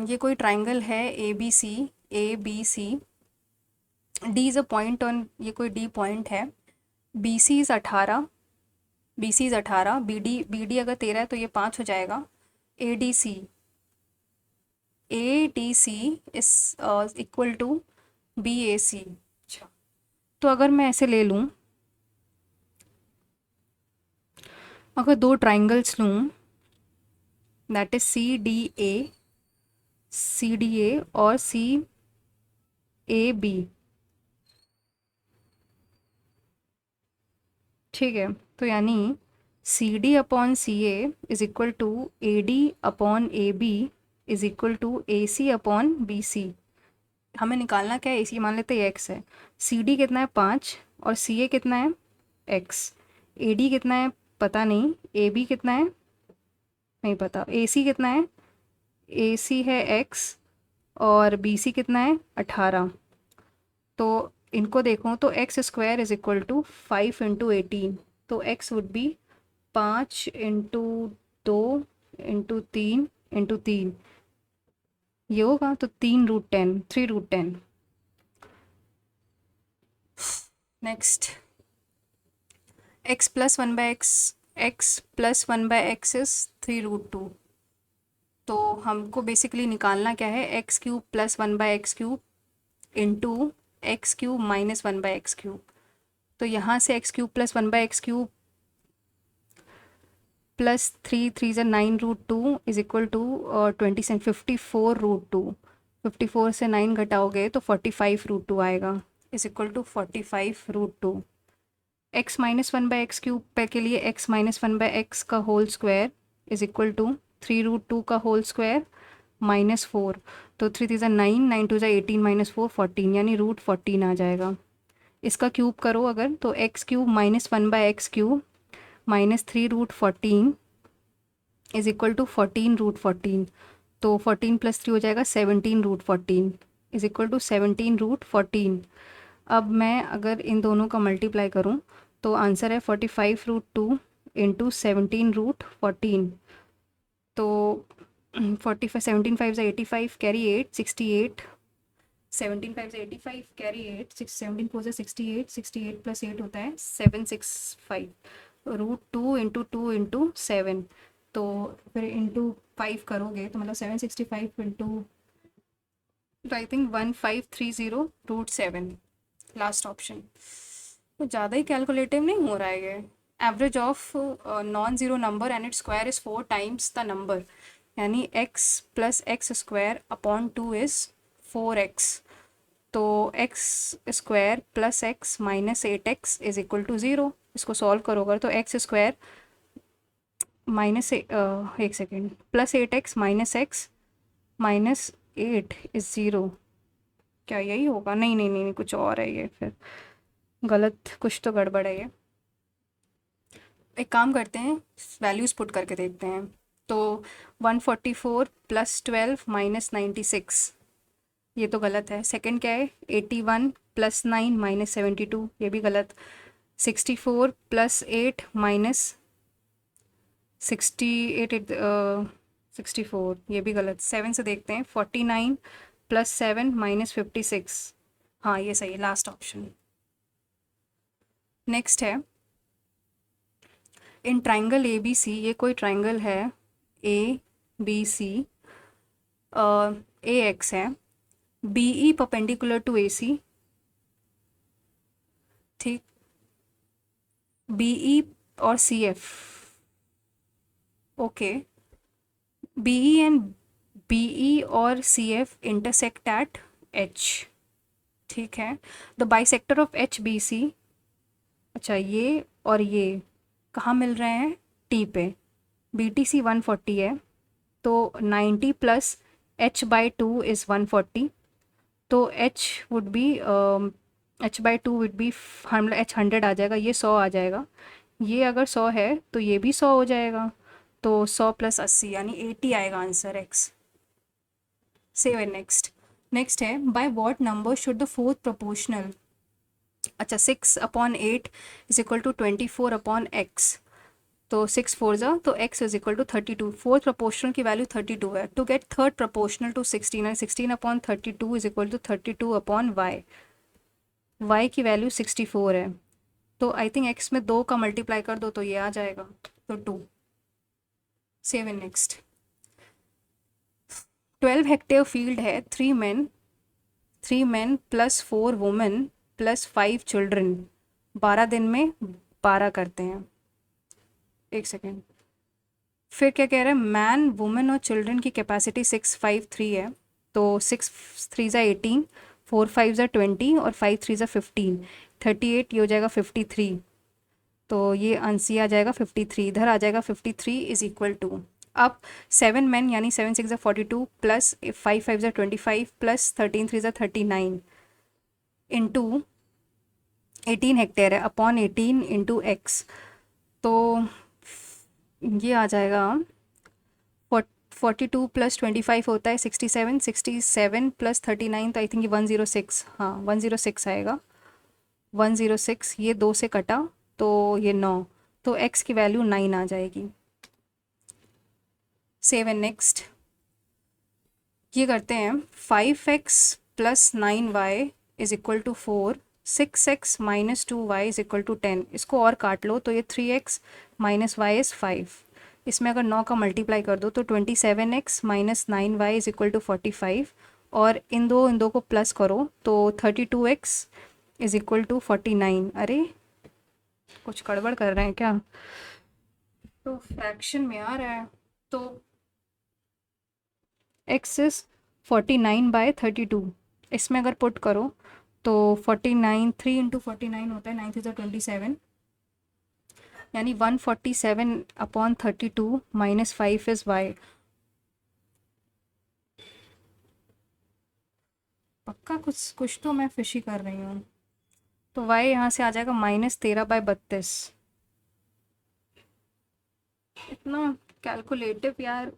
ये कोई ट्राइंगल है ABC, D is a point on, ये कोई डी पॉइंट है, BC इज़ 18, BD अगर 13 है तो ये 5 हो जाएगा। ADC is equal to BAC। अच्छा, तो अगर मैं ऐसे ले लूँ, अगर दो ट्राइंगल्स लूँ, दैट इज CDA और CAB, ठीक है, तो यानी CD/CA is equal to AD/AB is equal to AC/BC। हमें निकालना क्या है, AC मान लेते हैं x है, CD कितना है 5 और CA कितना है x, AD कितना है पता नहीं, AB कितना है नहीं पता, AC कितना है, AC है x और BC कितना है 18। तो इनको देखो तो x² is equal to 5 into 18, तो x would be 5 into 2 into 3 into 3, ये होगा तो 3√10। Next, x plus 1/x is 3√2। तो हमको बेसिकली निकालना क्या है, x³ plus 1/x³ into x³ minus 1/x³। तो यहाँ से x³ प्लस 1/x³ प्लस 3 3 ज़ा 9√2 इज इक्वल टू 54√2। 54 से 9 घटाओगे तो 45√2 आएगा, is equal to 45√2। x minus 1/x³ के लिए x माइनस 1/x का whole square is equal to 3√2 का होल स्क्वायर -4, तो 3 3 9, 9 2 18 -4 14, यानी √14 आ जाएगा। इसका क्यूब करो अगर, तो x cube -1/x³ -3√14 is equal to 14√14, तो 14 + 3 हो जाएगा 17√14 इज इक्वल टू 17√14। अब मैं अगर इन दोनों का मल्टीप्लाई करूं तो आंसर है 45√2 इंटू 17√14, तो 45 17 5 85 कैरी 8 68, 17 5 85 कैरी 8 17 4 68, 68 + 8 होता है 765, √2 इंटू 2 इंटू 7, तो फिर इंटू 5 करोगे तो मतलब 765 इंटू, तो आई थिंक 1530√7, लास्ट ऑप्शन। तो ज़्यादा ही कैलकुलेटिव नहीं हो रहा है ये। Average of non zero number and it square is 4 times the number, यानी x + x² upon 2 is 4x, तो x² + x - 8x is equal to 0। इसको सॉल्व करोगे तो x² एक सेकेंड +8x - x -8 इज़ 0। क्या यही होगा? नहीं नहीं नहीं, कुछ और है ये, फिर गलत, कुछ तो गड़बड़ है ये। एक काम करते हैं, वैल्यूज़ पुट करके देखते हैं। तो 144 + 12 - 96, ये तो गलत है। सेकंड क्या है? 81 + 9 - 72, ये भी गलत। 64 + 8 - 68 64, ये भी गलत। 7 से देखते हैं, 49 + 7 - 56, हाँ ये सही है, लास्ट ऑप्शन। नेक्स्ट है, इन ट्राइंगल ABC, ये कोई ट्राइंगल है ABC, AX है, BE परपेंडिकुलर टू AC, ठीक, BE और CF, ओके, BE और CF इंटरसेक्ट एट H, ठीक है। द बाइसेक्टर ऑफ HBC, अच्छा ये और ये कहाँ मिल रहे हैं? T पे। BTC 140 है, तो 90 + h/2 इज़ 140, तो h/2 वुड बी हम h 100 आ जाएगा, ये 100 आ जाएगा। ये अगर 100 है तो ये भी 100 हो जाएगा, तो 100 + 80 यानी 80 आएगा answer x। Save and next. Next है, by what number should the fourth proportional, अच्छा 6/8 इज इक्वल टू 24/x, तो 6 4 जा, तो x is equal to 32। Fourth proportional की वैल्यू 32 है। To get third proportional to 16 है, 16/32 is equal to 32/y, y की value 64 है, तो आई थिंक x में 2 का मल्टीप्लाई कर दो तो ये आ जाएगा, तो 2। Save and next. 12 hectare field है, 3 men + 4 वुमेन + 5 चिल्ड्रन 12 दिन में 12 करते हैं। एक सेकेंड, फिर क्या कह रहे हैं? मैन, वुमेन और चिल्ड्रन की कैपेसिटी 653 है, तो 6 3 ज़ा 18, 4 5 ज़ा 20 और 5 3 ज़ा 15, 38, ये हो जाएगा 53, तो ये आंसर आ जाएगा 53, इधर आ जाएगा 53 इज इक्वल टू, अब 7 men यानी 7 6 ज़ा 42 + 5 5 ज़ा 25 + 13 3 ज़ा 39 इंटू 18 हेक्टेयर है अपॉन 18 इंटू x, तो ये आ जाएगा 42 + 25 होता है 67, 67 + 39, तो आई थिंक ये 106, हाँ 106 आएगा, 106, ये 2 से कटा तो ये 9, तो x की वैल्यू 9 आ जाएगी। Save and next. ये करते हैं, 5x + 9y is equal to 4, 6x - 2y is equal to 10, इसको और काट लो तो ये 3x - y इज़ 5, इसमें अगर 9 का मल्टीप्लाई कर दो तो 27x - 9y is equal to 45, और इन दो को प्लस करो तो 32x इज इक्वल टू 49। अरे कुछ गड़बड़ कर रहे हैं क्या? तो फ्रैक्शन में आ रहा है, तो x इज़ 49/32, इसमें अगर पुट करो तो 49, 3 × 49 होता है 9 3 ज़ा 27, यानी 147/32 माइनस 5 इज़ y। पक्का कुछ कुछ तो मैं फिशी कर रही हूँ। तो y यहाँ से आ जाएगा -13/32। इतना कैलकुलेटिव यार।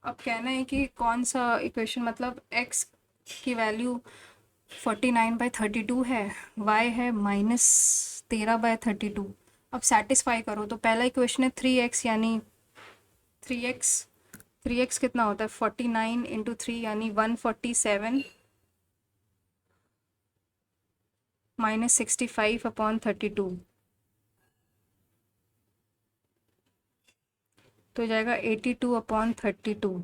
अब कहना है कि कौन सा इक्वेशन, मतलब x की वैल्यू 49/32 है, y है -13/32। अब सेटिस्फाई करो तो पहला इक्वेशन है 3x, यानी 3x 3x कितना होता है 49 × 3 यानी 147 -65/32। तो हो जाएगा 82/32।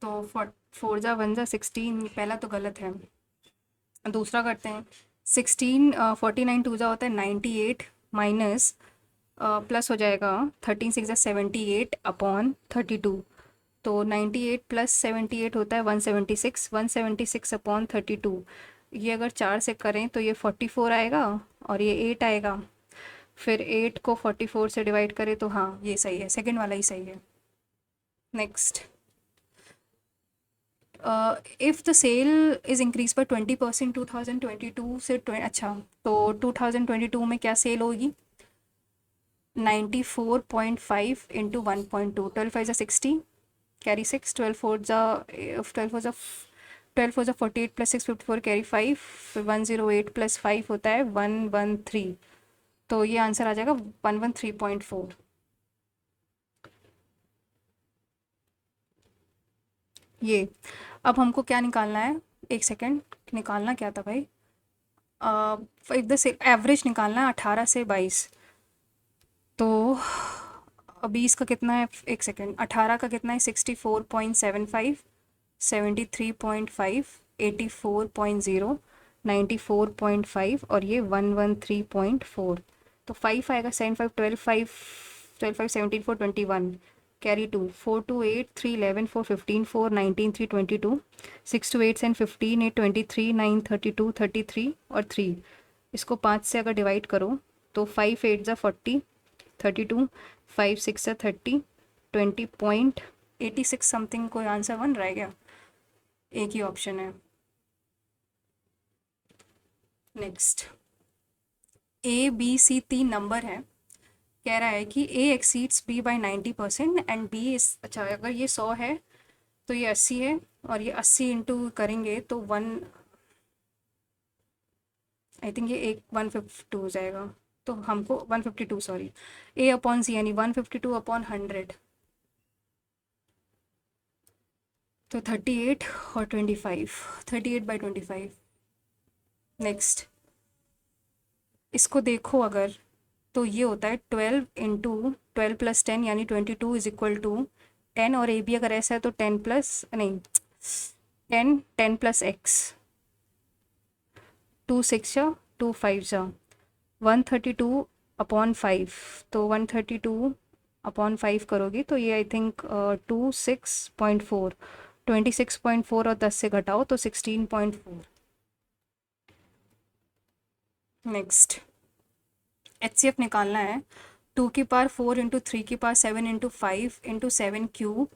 तो 4 × 1 = 16, पहला तो गलत है। दूसरा करते हैं। 49 2 होता है 98 माइनस प्लस हो जाएगा 13 × 6 = 78/32। तो 98 + 78 होता है 176, 176/32। ये अगर 4 से करें तो ये 44 आएगा और ये 8 आएगा। फिर 8 को 44 से डिवाइड करें तो हाँ ये सही है, सेकंड वाला ही सही है। Next, if the sale is increase by 20% 2022 से अच्छा, तो 2022 में क्या सेल होगी? 94.5 × 1.2, 12 5 60, कैरी 6, 12 4 48 + 6 54, कैरी 5, फिर 108 + 5 होता है 113। तो ये आंसर आ जाएगा 113.4। ये अब हमको क्या निकालना है? एक सेकेंड, निकालना क्या था भाई? इफ द एवरेज निकालना है 18 से 22। तो 20 का कितना है? एक सेकेंड, 18 का कितना है? 64.75, 73.5, 84.0, 94.5 और ये 113.4। तो 5 आएगा, 7 5 12 5 12 5 17 4 21, कैरी 2, 4 2 8 3 11 4 15 4 19 3 22, 6 2 8 7 15 8 23 9 32 33 और 3। इसको 5 से अगर डिवाइड करो तो 5 8 ज़ा 40, 32, 5 6 ज़ा 30, 20.86 समथिंग। कोई आंसर बन रहा है क्या? एक ही ऑप्शन है। नेक्स्ट, ABC 3 नंबर है। कह रहा है कि A exceeds B by 90% and B इस, अच्छा अगर ये 100 है तो ये 80 है, और ये 80 इंटू करेंगे तो 1, आई थिंक ये एक 152 हो जाएगा। तो हमको 152, सॉरी, A/C यानी 152/100। तो 38 और 25, 38/25। नेक्स्ट, इसको देखो अगर, तो ये होता है 12 इंटू 12 + 10 यानी 22 इज इक्वल टू 10, और AB अगर ऐसा है तो 10 प्लस नहीं 10 10 + x, 2 6 2 5 132/5। तो 132/5 करोगी तो ये आई थिंक 26.4, 26.4 और 10 से घटाओ तो 16.4। नेक्स्ट, HCF निकालना है। 2⁴ इंटू 3⁴ 7 इंटू 5 इंटू 7 क्यूब,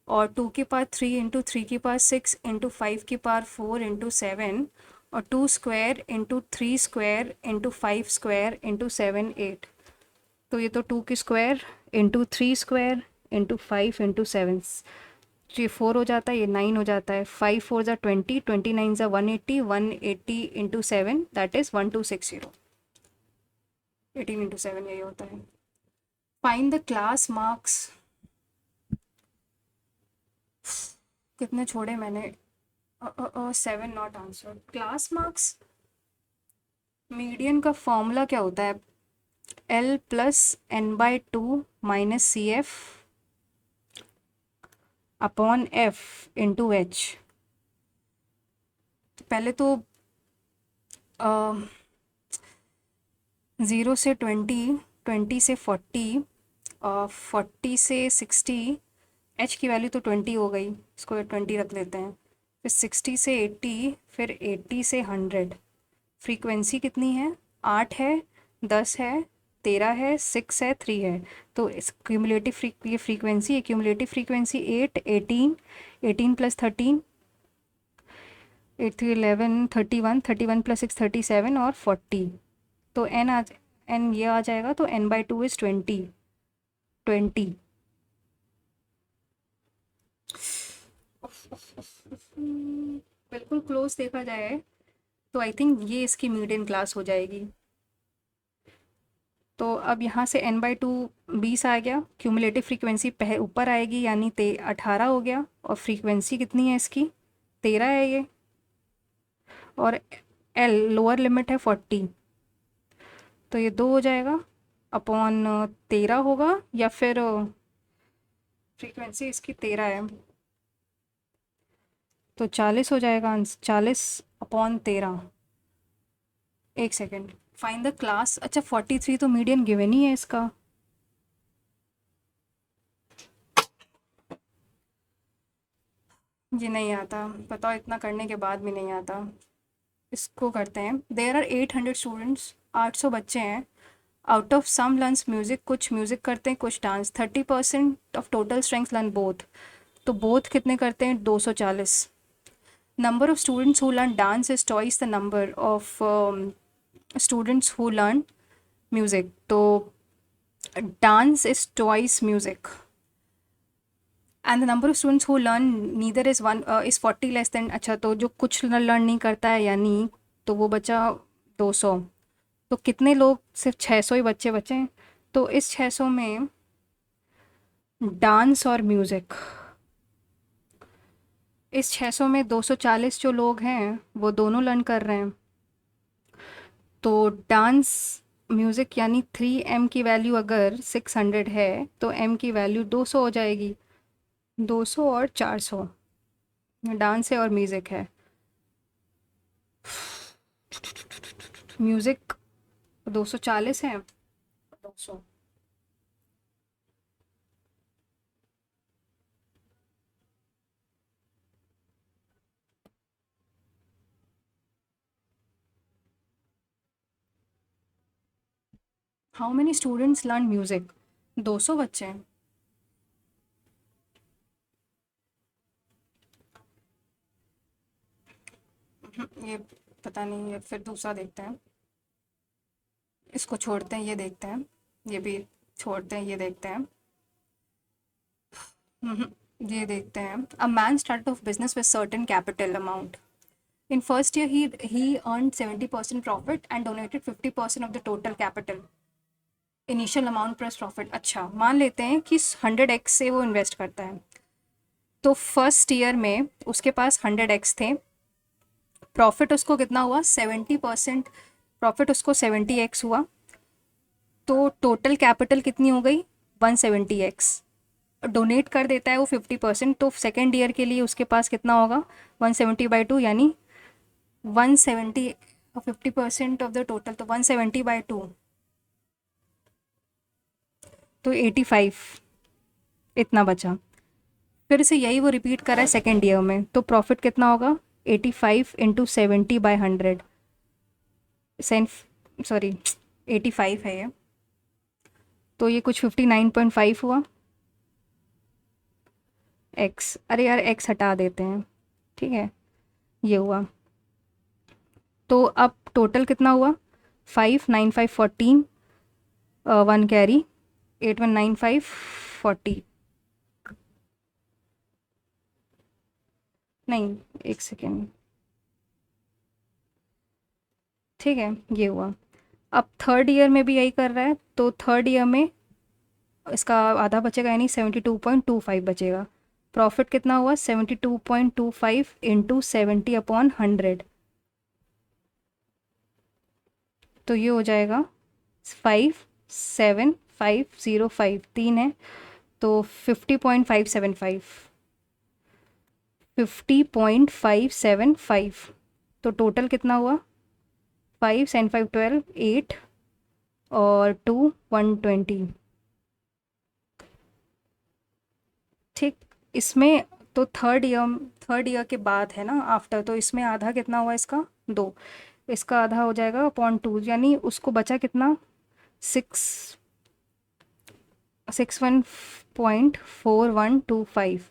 और 2⁵ इंटू 3⁵ 6 इंटू 5⁴ इंटू 7, और 2² इंटू 3² इंटू 5² इंटू 7 8। तो ये तो 2² इंटू 3² इंटू 5 इंटू 7, ये 4 हो जाता है, ये 9 हो जाता है। 5 4 ज़ा 20, 29 ज़ा 180, 180 इंटू 7 दैट इज़ 1260। 18 इंटू 7 यही होता है। Find the class marks. कितने छोड़े मैंने? 7 not answer. Class marks, median का फॉर्मूला क्या होता है? L + n/2 - CF upon F into H। पहले तो 0 से 20, 20 से 40, 40 से 60, H की वैल्यू तो 20 हो गई, इसको 20 रख लेते हैं। फिर 60 से 80, फिर 80 से 100। फ्रीक्वेंसी कितनी है? 8 है, 10 है, 13 है, 6 है, 3 है। तो इस क्यूमुलेटिव ये फ्रीक्वेंसी है, क्यूमुलेटिव फ्रीक्वेंसी 8, 18, 18 प्लस 13, 8 3 11, 31, 31 प्लस 6 37 और 40। तो एन ये आ जाएगा, तो n/2 इज़ 20, 20। बिल्कुल क्लोज देखा जाए तो आई थिंक ये इसकी मीडियन क्लास हो जाएगी। तो अब यहाँ से n/2 20 आ गया, क्यूमुलेटिव फ्रीक्वेंसी ऊपर आएगी यानी 18 हो गया, और फ्रीक्वेंसी कितनी है इसकी, 13 है ये, और एल लोअर लिमिट है 40। तो ये 2 हो जाएगा अपॉन 13 होगा, या फिर फ्रीक्वेंसी इसकी 13 है तो 40 हो जाएगा, 40 अपॉन 13। एक सेकेंड, फाइंड द क्लास। अच्छा 43 तो मीडियन गिवन ही है इसका। ये नहीं आता, बताओ, इतना करने के बाद भी नहीं आता। इसको करते हैं, देयर आर 800 स्टूडेंट्स, 800 बच्चे हैं। Out of some learns music, कुछ म्यूजिक करते हैं कुछ dance. 30% of total strength learn both, तो बोथ कितने करते हैं, 240। Number of students who learn dance is twice the number of students who learn music. तो dance is twice music and the number of students who learn neither is one is 40 less than. अच्छा, तो जो कुछ learn नहीं करता है यानी, तो वो बचा 200। तो कितने लोग, सिर्फ 600 ही बच्चे बचे हैं। तो इस 600 में डांस और म्यूज़िक, इस 600 में 240 जो लोग हैं वो दोनों लर्न कर रहे हैं। तो डांस म्यूज़िक यानी 3m की वैल्यू अगर 600 है तो m की वैल्यू 200 हो जाएगी। 200 और 400, डांस है और म्यूज़िक है। म्यूज़िक 240 है, 200। How many students learn music, 200 बच्चे हैं। ये पता नहीं है, फिर दूसरा देखते हैं। इसको छोड़ते हैं, ये देखते हैं। ये भी छोड़ते हैं, ये देखते हैं। ये देखते हैं। A man start of business with certain capital amount. In first year, he earned 70% profit and donated 50% of the total capital. Initial amount plus profit. अच्छा, मान लेते हैं कि 100x से वो इन्वेस्ट करता है। तो फर्स्ट ईयर में उसके पास 100x थे, प्रॉफिट उसको कितना हुआ, 70%। प्रॉफिट उसको 70x हुआ, तो टोटल कैपिटल कितनी हो गई, 170x। डोनेट कर देता है वो 50%, तो सेकेंड ईयर के लिए उसके पास कितना होगा, 170/2, यानी 170, 50% ऑफ द टोटल, तो 170/2, तो 85 इतना बचा। फिर से यही वो रिपीट कर रहा है सेकेंड ईयर में, तो प्रॉफिट कितना होगा, 85 इंटू 70/100, सॉरी 85 है ये, तो ये कुछ 59.5 हुआ। एक्स, अरे यार एक्स हटा देते हैं, ठीक है, ये हुआ। तो अब टोटल कितना हुआ, 5 9 5 14, 1 कैरी, 8 1 9 5 40। नहीं, एक सेकेंड, ठीक है, ये हुआ। अब थर्ड ईयर में भी यही कर रहा है, तो थर्ड ईयर में इसका आधा बचेगा यानी 72.25 बचेगा। प्रॉफिट कितना हुआ, 72.25 इंटू 70/100, तो ये हो जाएगा 57505, 3 है, तो 50.575, 50.575। तो टोटल कितना हुआ, 5 7 5 12, 8 और 2 120। ठीक, इसमें तो थर्ड ईयर के बाद है ना, आफ्टर, तो इसमें आधा कितना हुआ इसका, 2। इसका आधा हो जाएगा अपॉन 2, यानी उसको बचा कितना, 61.4125।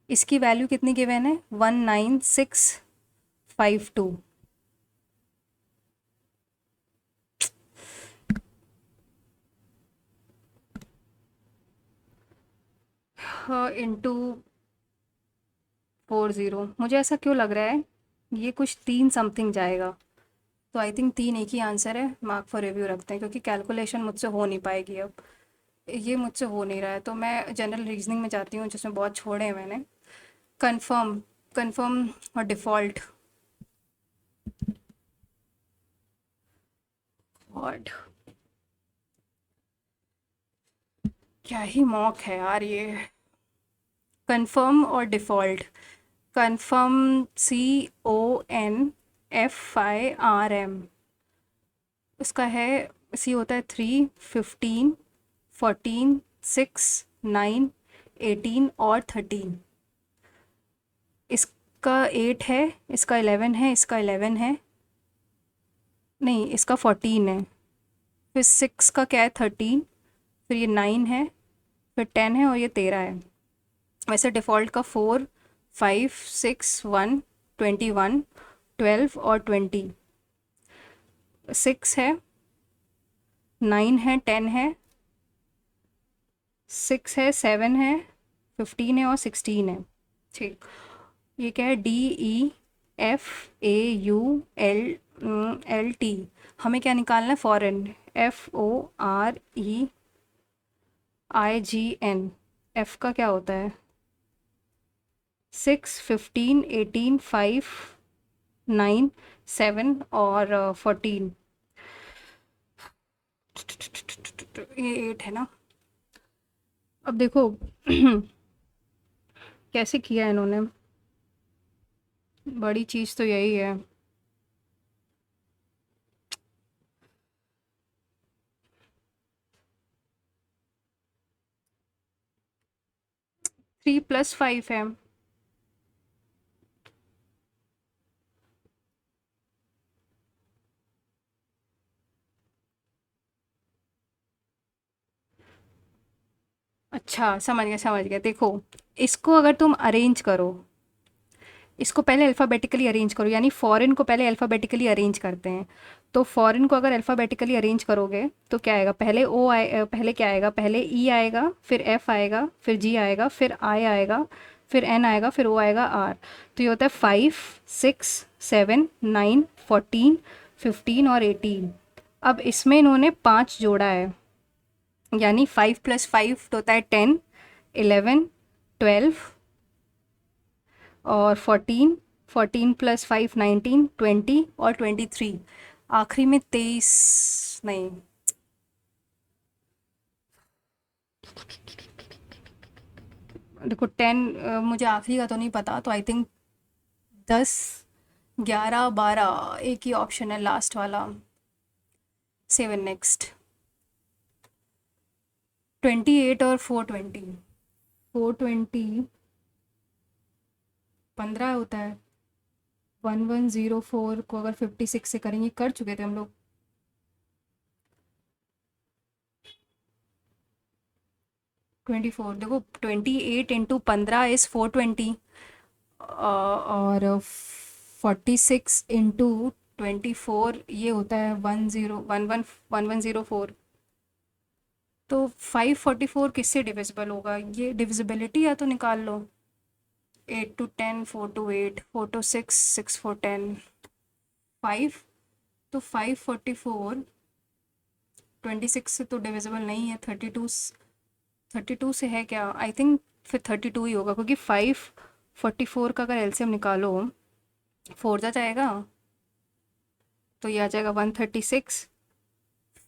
इसकी वैल्यू कितनी गिवन है, 19652। इंटू 40, मुझे ऐसा क्यों लग रहा है ये कुछ 3 समथिंग जाएगा, तो आई थिंक 3 एक ही आंसर है, मार्क फॉर रिव्यू रखते हैं, क्योंकि कैलकुलेशन मुझसे हो नहीं पाएगी अब, ये मुझसे हो नहीं रहा है, तो मैं जनरल रीजनिंग में जाती हूँ जिसमें बहुत छोड़े हैं मैंने। कंफर्म, कंफर्म और डिफ़ॉल्ट। गॉड, क्या ही मॉक है यार ये। कंफर्म और डिफ़ॉल्ट। कंफर्म, CONFIRM, उसका है, सी होता है 3, 15, 14, 6, 9, 18 और 13। इसका 8 है, इसका 11 है, इसका 11 है, नहीं इसका 14 है, फिर 6 का क्या है 13, फिर ये 9 है, फिर 10 है और ये 13 है। वैसे डिफ़ॉल्ट का 4, 5, 6, 1, 21, 12 और 20, 6 है, 9 है, 10 है, 6 है, 7 है, 15 है और 16 है। ठीक, ये क्या है, DEFAULT। हमें क्या निकालना है, फॉरेन, FOREIGN। एफ का क्या होता है, 6, 15, 18, 5, 9, 7 और 14, ये 8 है ना। अब देखो कैसे किया इन्होंने, बड़ी चीज़ तो यही है। थ्री प्लस 5 है, अच्छा समझ गया समझ गया। देखो, इसको अगर तुम अरेंज करो, इसको पहले अल्फ़ाबेटिकली अरेंज करो, यानी फॉरेन को पहले अल्फ़ाबेटिकली अरेंज करते हैं। तो फॉरेन को अगर अल्फ़ाबेटिकली अरेंज करोगे तो क्या आएगा, पहले ओ आए, पहले क्या आएगा, पहले ई आएगा, फिर एफ आएगा, फिर जी आएगा, फिर आई आएगा, फिर एन आएगा, फिर ओ आएगा आर। तो ये होता है 5, 6, 7, 9, 14, 15 और 18। अब इसमें इन्होंने 5 जोड़ा है, यानी 5 + 5 तो होता है 10, 11, 12 और 14, 14 + 5 19, 20 और 23, आखिरी में 23 नहीं, देखो 10, मुझे आखिरी का तो नहीं पता, तो आई थिंक 10, 11, 12, एक ही ऑप्शन है लास्ट वाला, 7 नेक्स्ट, 28 और 420, 420 15 होता है। 1104 को अगर 56 से करेंगे, कर चुके थे हम लोग। 24, देखो 28 इंटू 15 इज़ 420, और 46 इंटू 24 ये होता है 1011104। तो 544 किससे डिविजिबल होगा, ये डिविजिबिलिटी या तो निकाल लो, 8 to 10, 4 to 8, 4 to 6, 6 4 10, 5, तो 544 26 से तो डिविजिबल नहीं है, 32 से है क्या, आई थिंक फिर 32 ही होगा, क्योंकि 544 का अगर एलसीएम निकालो, 4 जा जाएगा तो ये आ जाएगा 136,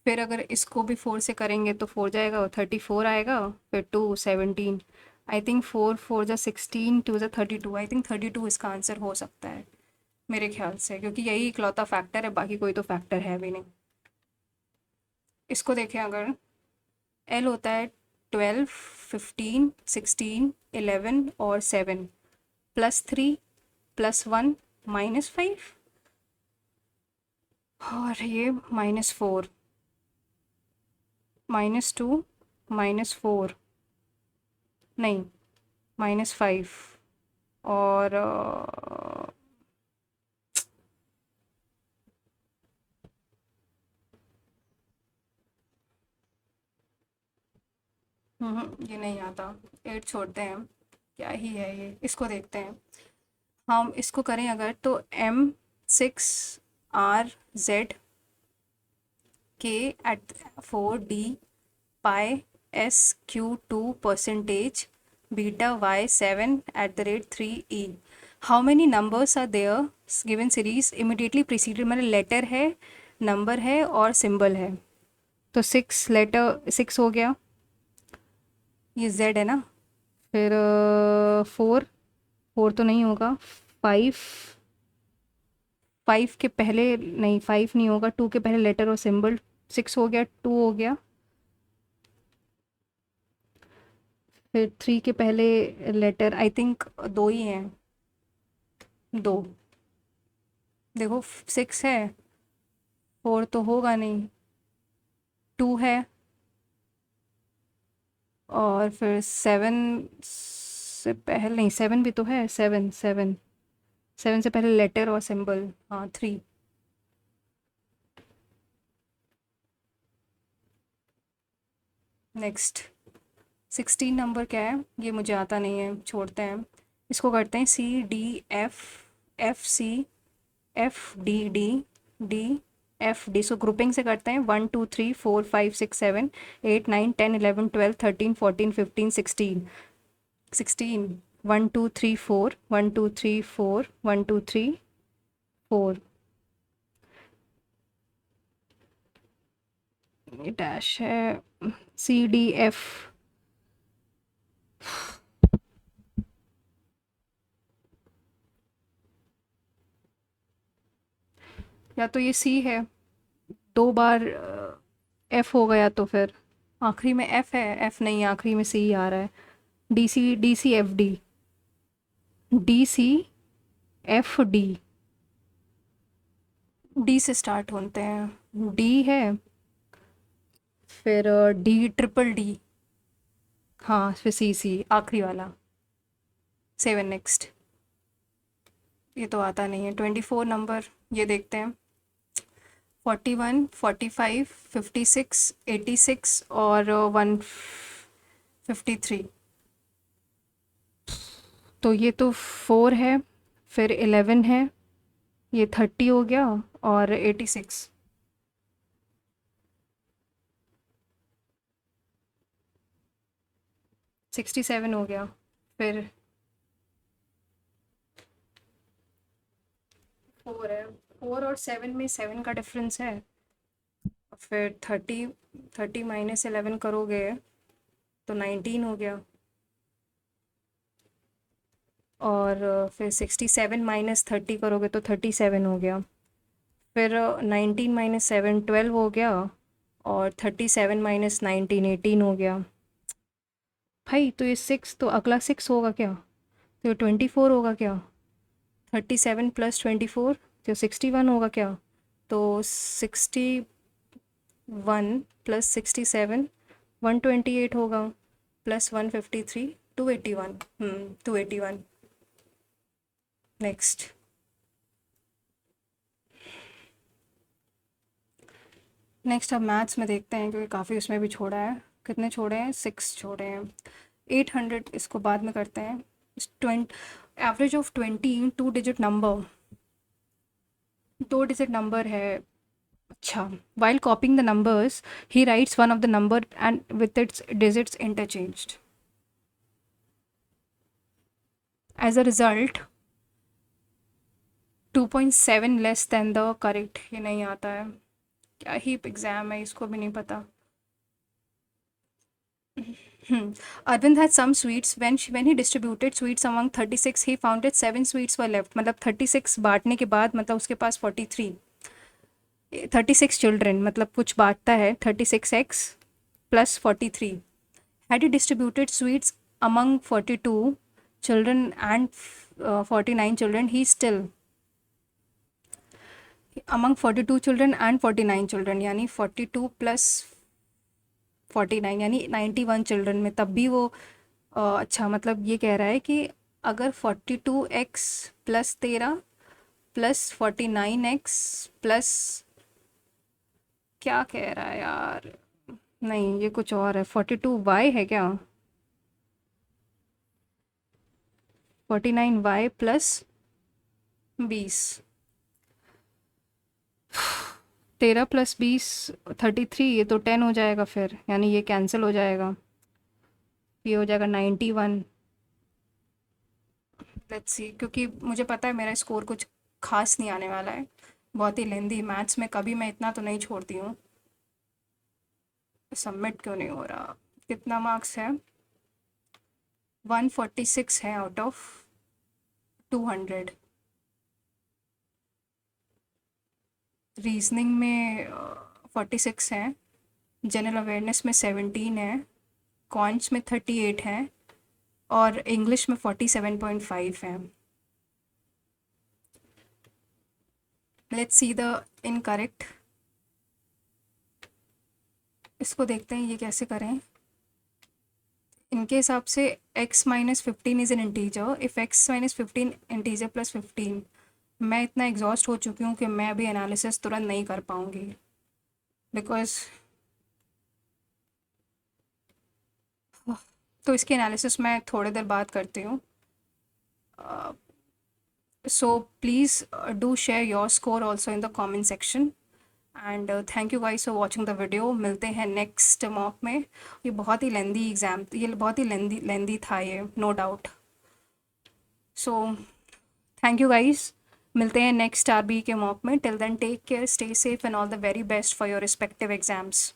फिर अगर इसको भी 4 से करेंगे तो 4 जाएगा, 34 आएगा, फिर 2 17, आई थिंक 4 4 जा 16, 2 जा 32, आई थिंक 32 इसका आंसर हो सकता है मेरे ख्याल से, क्योंकि यही इकलौता फैक्टर है, बाकी कोई तो फैक्टर है भी नहीं। इसको देखें अगर, एल होता है 12, 15, 16, 11 और 7, +3, +1, -5, और ये -4, -2, -4, नहीं, -5, और ये नहीं आता। 8 छोड़ते हैं हम। क्या ही है ये, इसको देखते हैं। हम इसको करें अगर तो M6RZ K @4D pi SQ2 percentage beta Y7 @ 3E. How many numbers are there given series immediately preceded, मतलब लेटर है, नंबर है और सिंबल है। तो 6 लेटर, 6 हो गया, ये Z है ना। फिर 4, 4 तो नहीं होगा। 5, 5 के पहले नहीं, 5 नहीं होगा, 2 के पहले लेटर और सिंबल। 6 हो गया, 2 हो गया। फिर 3 के पहले लेटर, आई थिंक 2 ही हैं, 2। देखो 6 है, 4 तो होगा नहीं, 2 है, और फिर 7 से पहले नहीं, 7 भी तो है, 7, 7, 7 से पहले लेटर और सिंबल, हाँ 3। नेक्स्ट 16 नंबर क्या है, ये मुझे आता नहीं है, छोड़ते हैं। इसको करते हैं CDFFCFDD, सो ग्रुपिंग से करते हैं। 1 2 3 4 5 6 7 8 9 10 11 12 13 14 15 16। 16, 1 2 3 4, 1 2 3 4, 1 2 3 4, ये डैश है। CDF, या तो ये C है, 2 बार F हो गया, तो फिर आखिरी में F है, F नहीं, आखिरी में C आ रहा है। DCFD, D से स्टार्ट होते हैं, D है, फिर D, हाँ, फिर C आखिरी वाला। 7 नेक्स्ट, ये तो आता नहीं है। 24 नंबर, ये देखते हैं। 41, 45, 56, 86 और 153। तो ये तो 4 है, फिर 11 है, ये 30 हो गया, और 86, 67 हो गया। फिर 4 है, 4 और 7 में 7 का डिफरेंस है। फिर 30, 30 -11 करोगे तो 19 हो गया, और फिर 67 -30 करोगे तो 37 हो गया। फिर 19 -7 12 हो गया, और 37 -19 18 हो गया। भाई तो ये 6, तो अगला 6 होगा क्या, तो 24 होगा क्या। 37 + 24 तो 61 होगा क्या। तो 61 + 67 128 होगा, +153 281, 281। नेक्स्ट, अब मैथ्स में देखते हैं, क्योंकि काफ़ी उसमें भी छोड़ा है। कितने छोड़े हैं, 6 छोड़े हैं। 800, इसको बाद में करते हैं। 20, average of 20 2 digit number, 2 digit number है। अच्छा, while copying the numbers he writes one of the number and with its digits interchanged. As a result 2.7 less than the correct, ये नहीं आता है। क्या ही एग्जाम है, इसको भी नहीं पता। Arvind had some sweets. When he distributed sweets among 36, he found that 7 sweets were left. मतलब 36 बांटने के बाद, मतलब उसके पास 43, 36 चिल्ड्रन, मतलब कुछ बांटता है। 36x + 43। Had he distributed sweets among 42 children and 49 children, among 42 children and 49 children, यानी 42 प्लस 49 यानी 91 चिल्ड्रन में, तब भी वो अच्छा मतलब ये कह रहा है कि अगर 42x plus 13 plus 49x plus, क्या कह रहा है यार, नहीं ये कुछ और है, 42y है क्या, 49y प्लस 20, 13 प्लस 20 33, ये तो 10 हो जाएगा फिर, यानी ये कैंसिल हो जाएगा, ये हो जाएगा 91। लेट्स सी, क्योंकि मुझे पता है मेरा स्कोर कुछ खास नहीं आने वाला है, बहुत ही लेंदी, मैथ्स में कभी मैं इतना तो नहीं छोड़ती हूँ। सबमिट क्यों नहीं हो रहा, कितना मार्क्स है, 146 है आउट ऑफ 200। रीजनिंग में 46 है, जनरल अवेयरनेस में 17 है, कॉन्स में 38 है, और इंग्लिश में 47.5 है। लेट्स सी द इनकरेक्ट, इसको देखते हैं ये कैसे करें। इनके हिसाब से x minus 15 is an integer, if x minus 15 integer plus 15, मैं इतना एग्जॉस्ट हो चुकी हूँ कि मैं अभी एनालिसिस तुरंत नहीं कर पाऊँगी, बिकॉज तो इसकी एनालिसिस मैं थोड़ी देर बाद करती हूँ। So please do share your score also in the comment section, and thank you guys for watching the video. मिलते हैं नेक्स्ट मॉक में। ये बहुत ही लेंदी एग्ज़ाम, ये बहुत ही लेंदी था ये, no doubt. So thank you guys, मिलते हैं नेक्स्ट आरबी के मॉक में। Till then take care, stay safe and all the very best for your respective exams.